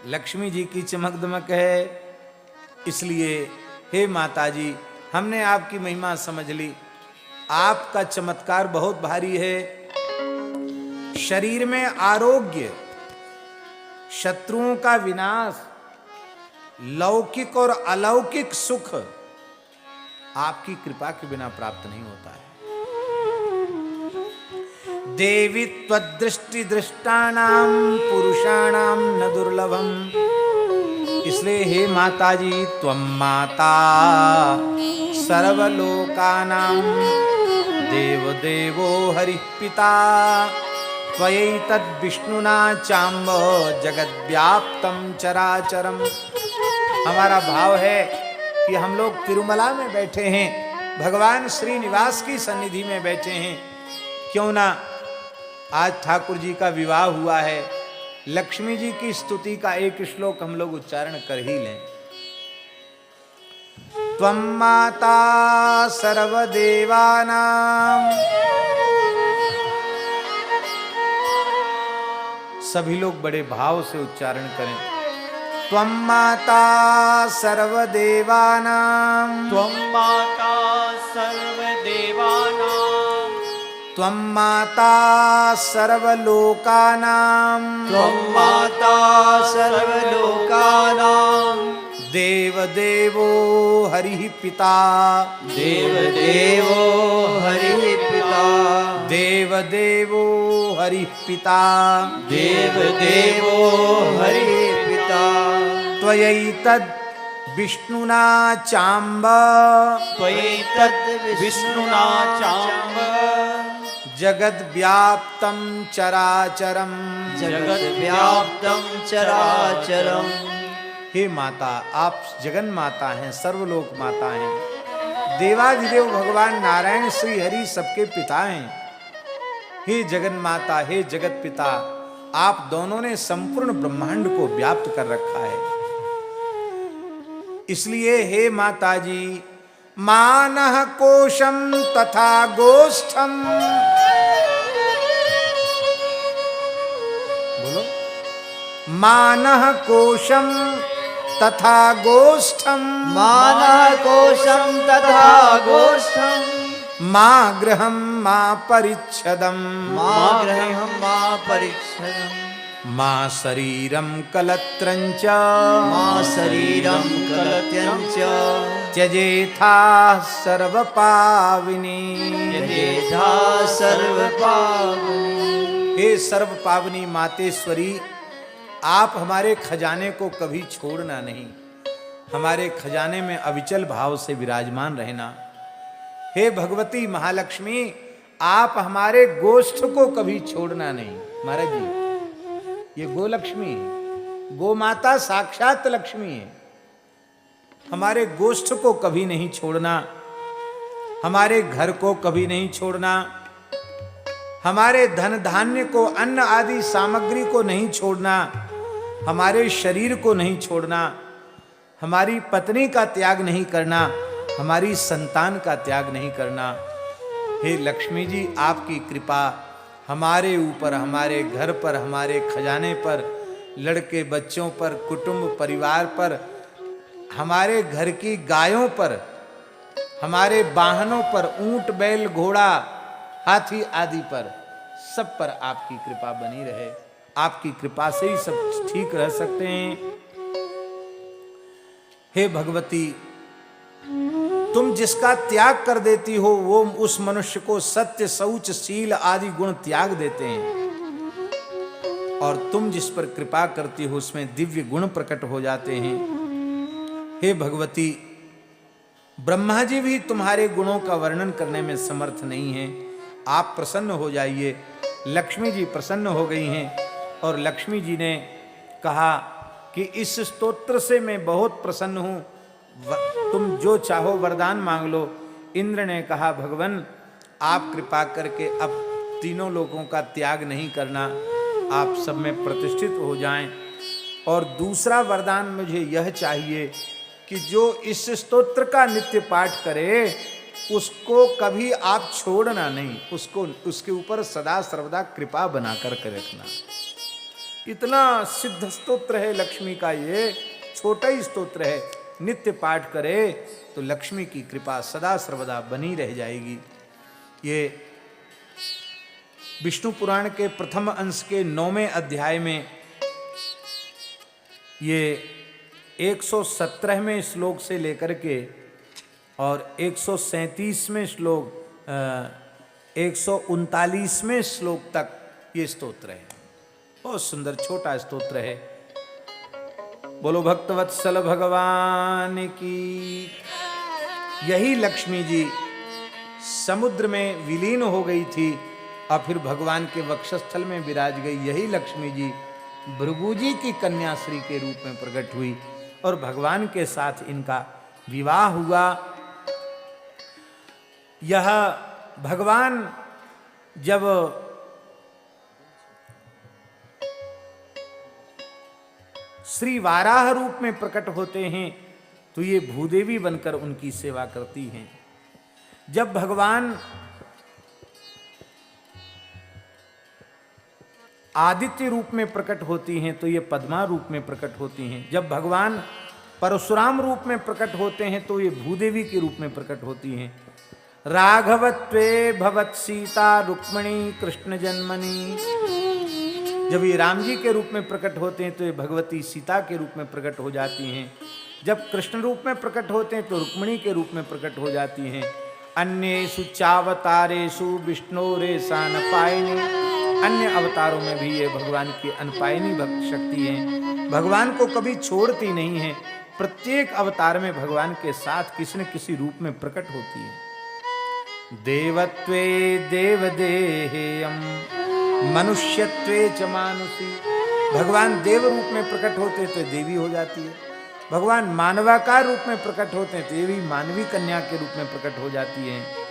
लक्ष्मी जी की चमक दमक है। इसलिए हे माता जी, हमने आपकी महिमा समझ ली। आपका चमत्कार बहुत भारी है। शरीर में आरोग्य, शत्रुओं का विनाश, लौकिक और अलौकिक सुख आपकी कृपा के बिना प्राप्त नहीं होता है। देवी त्वदृष्टि दृष्टानाम पुरुषाणाम न दुर्लभम। इसलिए हे माता जी, त्वं माता सर्वलोकानां देव देवो हरिः पिता त्वयैतद् विष्णुना चाम्ब जगद्व्याप्तं चराचरम। हमारा भाव है कि हम लोग तिरुमला में बैठे हैं, भगवान श्रीनिवास की सन्निधि में बैठे हैं। क्यों ना आज ठाकुर जी का विवाह हुआ है, लक्ष्मी जी की स्तुति का एक श्लोक हम लोग उच्चारण कर ही लें। त्वं माता सर्वदेवानां सभी लोग बड़े भाव से उच्चारण करें। त्वं माता सर्वदेवानां त्वं माता सर्वदेवानां त्वं माता सर्वलोकानां त्वं माता सर्वलोकानां देवदेवो हरिः पिता देवदेवो हरिः पिता देवदेवो हरिः पिता देवदेवो हरिः पिता त्वयैतद् विष्णुना चाम्ब त्वयैतद् विष्णुना चाम्ब जगद्व्याप्तं चराचरम जगद्व्याप्तं चराचरम। हे माता, आप जगन माता हैं, सर्वलोक माता हैं। देवाधिदेव भगवान नारायण श्री हरि सबके पिता हैं। हे जगन माता, हे जगत पिता, आप दोनों ने संपूर्ण ब्रह्मांड को व्याप्त कर रखा है। इसलिए हे माता जी, मानः कोशम तथा गोष्ठम। बोलो। मानः कोशम तथा गोष्ठम मानः कोशं तथा गोष्ठं माँ गृहं माँ परिच्छदम माँ गृहं माँ परिच्छदम् माँ शरीरं कलत्रञ्च माँ शरीरं कलत्यञ्च त्यजेथा सर्वपाविनी। यथेथा सर्वपावनी। हे सर्व पावनी मातेश्वरी, आप हमारे खजाने को कभी छोड़ना नहीं। हमारे खजाने में अविचल भाव से विराजमान रहना। हे भगवती महालक्ष्मी, आप हमारे गोष्ठ को कभी छोड़ना नहीं। महाराज जी, ये गोलक्ष्मी है, गो माता साक्षात लक्ष्मी है। हमारे गोष्ठ को कभी नहीं छोड़ना, हमारे घर को कभी नहीं छोड़ना, हमारे धन धान्य को, अन्न आदि सामग्री को नहीं छोड़ना, हमारे शरीर को नहीं छोड़ना, हमारी पत्नी का त्याग नहीं करना, हमारी संतान का त्याग नहीं करना। हे लक्ष्मी जी, आपकी कृपा हमारे ऊपर, हमारे घर पर, हमारे खजाने पर, लड़के बच्चों पर, कुटुंब परिवार पर, हमारे घर की गायों पर, हमारे वाहनों पर, ऊंट बैल घोड़ा हाथी आदि पर, सब पर आपकी कृपा बनी रहे। आपकी कृपा से ही सब ठीक रह सकते हैं। हे भगवती, तुम जिसका त्याग कर देती हो वो उस मनुष्य को सत्य, शौच, शील आदि गुण त्याग देते हैं, और तुम जिस पर कृपा करती हो उसमें दिव्य गुण प्रकट हो जाते हैं। हे भगवती, ब्रह्मा जी भी तुम्हारे गुणों का वर्णन करने में समर्थ नहीं है। आप प्रसन्न हो जाइए लक्ष्मी जी प्रसन्न हो गई हैं और लक्ष्मी जी ने कहा कि इस स्तोत्र से मैं बहुत प्रसन्न हूँ, तुम जो चाहो वरदान मांग लो। इंद्र ने कहा भगवान आप कृपा करके अब तीनों लोगों का त्याग नहीं करना, आप सब में प्रतिष्ठित हो जाएं। और दूसरा वरदान मुझे यह चाहिए कि जो इस स्तोत्र का नित्य पाठ करे उसको कभी आप छोड़ना नहीं, उसको उसके ऊपर सदा सर्वदा कृपा बना करके रखना। इतना सिद्ध स्तोत्र है लक्ष्मी का, ये छोटा ही स्तोत्र है, नित्य पाठ करे तो लक्ष्मी की कृपा सदा सर्वदा बनी रह जाएगी। ये विष्णु पुराण के प्रथम अंश के 9वें अध्याय में ये 117वें श्लोक से लेकर के और 137वें श्लोक 139वें श्लोक तक ये स्तोत्र है। बहुत सुंदर छोटा स्तोत्र है। बोलो भक्तवत्सल भगवान की। यही लक्ष्मी जी समुद्र में विलीन हो गई थी और फिर भगवान के वक्षस्थल में विराज गई। यही लक्ष्मी जी भृगु जी की कन्याश्री के रूप में प्रकट हुई और भगवान के साथ इनका विवाह हुआ। यह भगवान जब श्री वाराह रूप में प्रकट होते हैं तो ये भूदेवी बनकर उनकी सेवा करती हैं। जब भगवान आदित्य रूप में प्रकट होती हैं तो ये पद्मा रूप में प्रकट होती हैं। जब भगवान परशुराम रूप में प्रकट होते हैं तो ये भूदेवी के रूप में प्रकट होती हैं। राघवत्वे भवत सीता रुक्मिणी कृष्ण जन्मनी। जब ये राम जी के रूप में प्रकट होते हैं तो ये भगवती सीता के रूप में प्रकट हो जाती हैं। जब कृष्ण रूप में प्रकट होते हैं तो रुक्मिणी के रूप में प्रकट हो जाती हैं। अन्येषु चावतारेषु विष्णोरेषा अनपायिनी। अन्य अवतारों में भी ये भगवान की अनपायिनी भक्त शक्ति है, भगवान को कभी छोड़ती नहीं है। प्रत्येक अवतार में भगवान के साथ किसी न किसी रूप में प्रकट होती है। देवत्वे देवदेहेयम मनुष्यत्वे च मानुषी। भगवान देव रूप में प्रकट होते तो देवी हो जाती है। भगवान मानवाकार रूप में प्रकट होते हैं तो ये भी मानवी कन्या के रूप में प्रकट हो जाती है।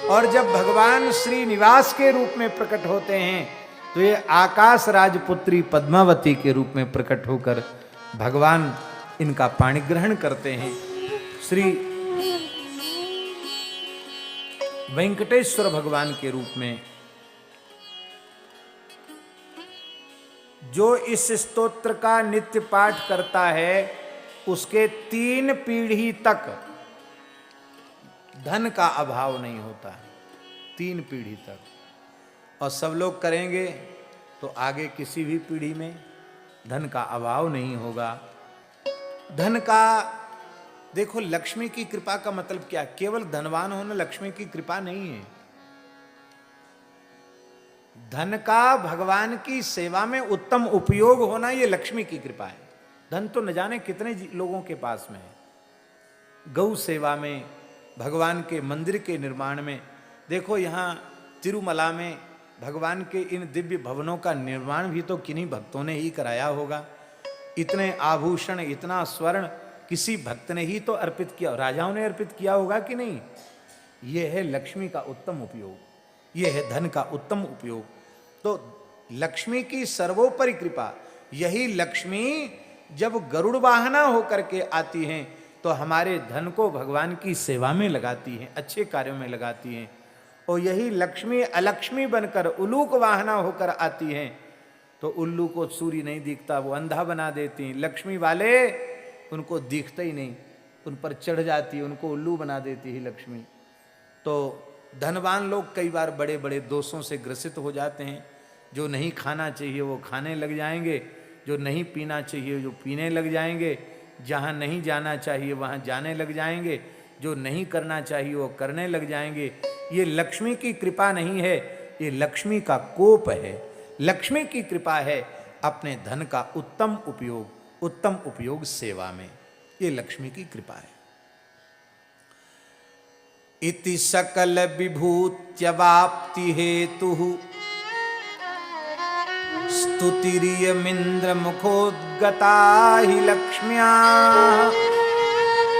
और जब भगवान श्रीनिवास के रूप में प्रकट होते हैं तो ये आकाश राजपुत्री पद्मावती के रूप में प्रकट होकर भगवान इनका पाणी ग्रहण करते हैं। श्री वेंकटेश्वर भगवान के रूप में जो इस स्तोत्र का नित्य पाठ करता है उसके 3 पीढ़ी तक धन का अभाव नहीं होता है। 3 पीढ़ी तक। और सब लोग करेंगे तो आगे किसी भी पीढ़ी में धन का अभाव नहीं होगा। धन का देखो, लक्ष्मी की कृपा का मतलब क्या? केवल धनवान होना लक्ष्मी की कृपा नहीं है। धन का भगवान की सेवा में उत्तम उपयोग होना ये लक्ष्मी की कृपा है। धन तो न जाने कितने लोगों के पास में है। गौ सेवा में, भगवान के मंदिर के निर्माण में। देखो यहाँ तिरुमला में भगवान के इन दिव्य भवनों का निर्माण भी तो किन्हीं भक्तों ने ही कराया होगा। इतने आभूषण, इतना स्वर्ण किसी भक्त ने ही तो अर्पित किया, राजाओं ने अर्पित किया होगा कि नहीं? यह है लक्ष्मी का उत्तम उपयोग, यह है धन का उत्तम उपयोग। तो लक्ष्मी की सर्वोपरि कृपा। यही लक्ष्मी जब गरुड़ वाहना होकर के आती हैं तो हमारे धन को भगवान की सेवा में लगाती हैं, अच्छे कार्यों में लगाती हैं। और यही लक्ष्मी अलक्ष्मी बनकर उल्लूक वाहना होकर आती हैं तो उल्लू को सूर्य नहीं दिखता, वो अंधा बना देती हैं। लक्ष्मी वाले उनको दिखता ही नहीं, उन पर चढ़ जाती है, उनको उल्लू बना देती है लक्ष्मी। तो धनवान लोग कई बार बड़े बड़े दोषों से ग्रसित हो जाते हैं। जो नहीं खाना चाहिए वो खाने लग जाएंगे, जो नहीं पीना चाहिए जो पीने लग जाएंगे, जहाँ नहीं जाना चाहिए वहाँ जाने लग जाएंगे, जो नहीं करना चाहिए वो करने लग जाएंगे। ये लक्ष्मी की कृपा नहीं है, ये लक्ष्मी का कोप है। लक्ष्मी की कृपा है अपने धन का उत्तम उपयोग सेवा में। ये लक्ष्मी की कृपा है। इति सकल विभूत्यवाप्ति हेतु स्तुतिरियमिन्द्र मुखोद्गता हि लक्ष्म्या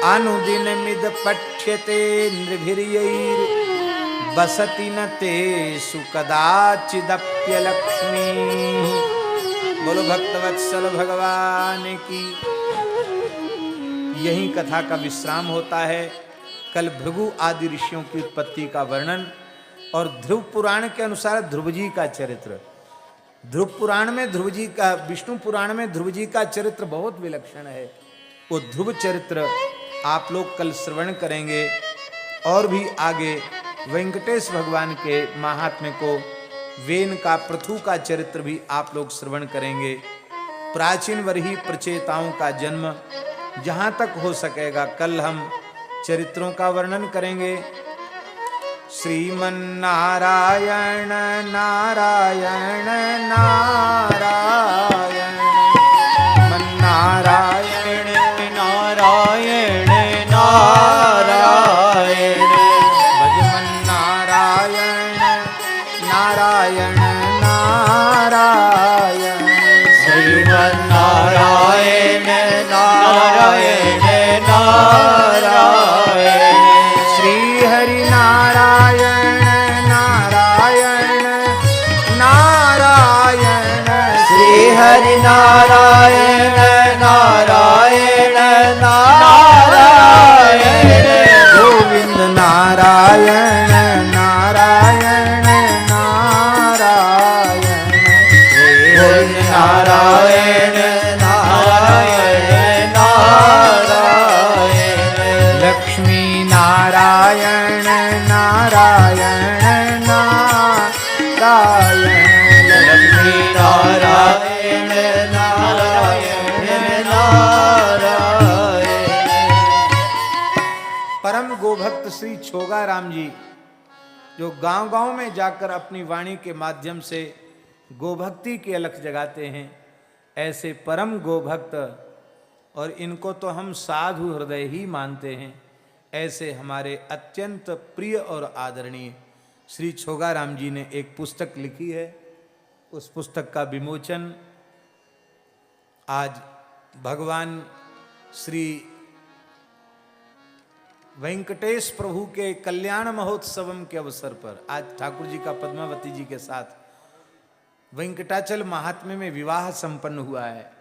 अनुदिनमिद पठ्यते नृभिर्यैर् बसति न तेषु कदाचिदप्यलक्ष्मी। बोलो भक्तवत्सल भगवान की। यही कथा का विश्राम होता है। कल भृगु आदि ऋषियों की उत्पत्ति का वर्णन और ध्रुव पुराण के अनुसार ध्रुव जी का चरित्र। ध्रुव पुराण में ध्रुव जी का, विष्णु पुराण में ध्रुव जी का चरित्र बहुत विलक्षण है। वो ध्रुव चरित्र आप लोग कल श्रवण करेंगे। और भी आगे वेंकटेश भगवान के महात्म्य को, वेन का, पृथु का चरित्र भी आप लोग श्रवण करेंगे। प्राचीन वर्ही प्रचेताओं का जन्म, जहाँ तक हो सकेगा कल हम चरित्रों का वर्णन करेंगे। श्रीमन्नारायण नारायण नारायण मन्नारायण नारायण नारायण भजमन्नारायण नारायण नारायण श्रीमन्नारायण नारायण नारायण श्री हरि नारायण नारायण नारायण श्री हरि नारायण नारायण नारायण गोविंद नारायण नारायण नारायण गोविंद नारायण नारायण नारायण लक्ष्मी नारायण नारायण नारायण लक्ष्मी नारायण नारायण नारायण। परम गोभक्त श्री छोगा राम जी जो गांव-गांव में जाकर अपनी वाणी के माध्यम से गोभक्ति की अलख जगाते हैं, ऐसे परम गोभक्त, और इनको तो हम साधु हृदय ही मानते हैं, ऐसे हमारे अत्यंत प्रिय और आदरणीय श्री छोगा राम जी ने एक पुस्तक लिखी है। उस पुस्तक का विमोचन आज भगवान श्री वेंकटेश प्रभु के कल्याण महोत्सवम के अवसर पर आज ठाकुर जी का पद्मावती जी के साथ वेंकटाचल महात्म्य में विवाह संपन्न हुआ है।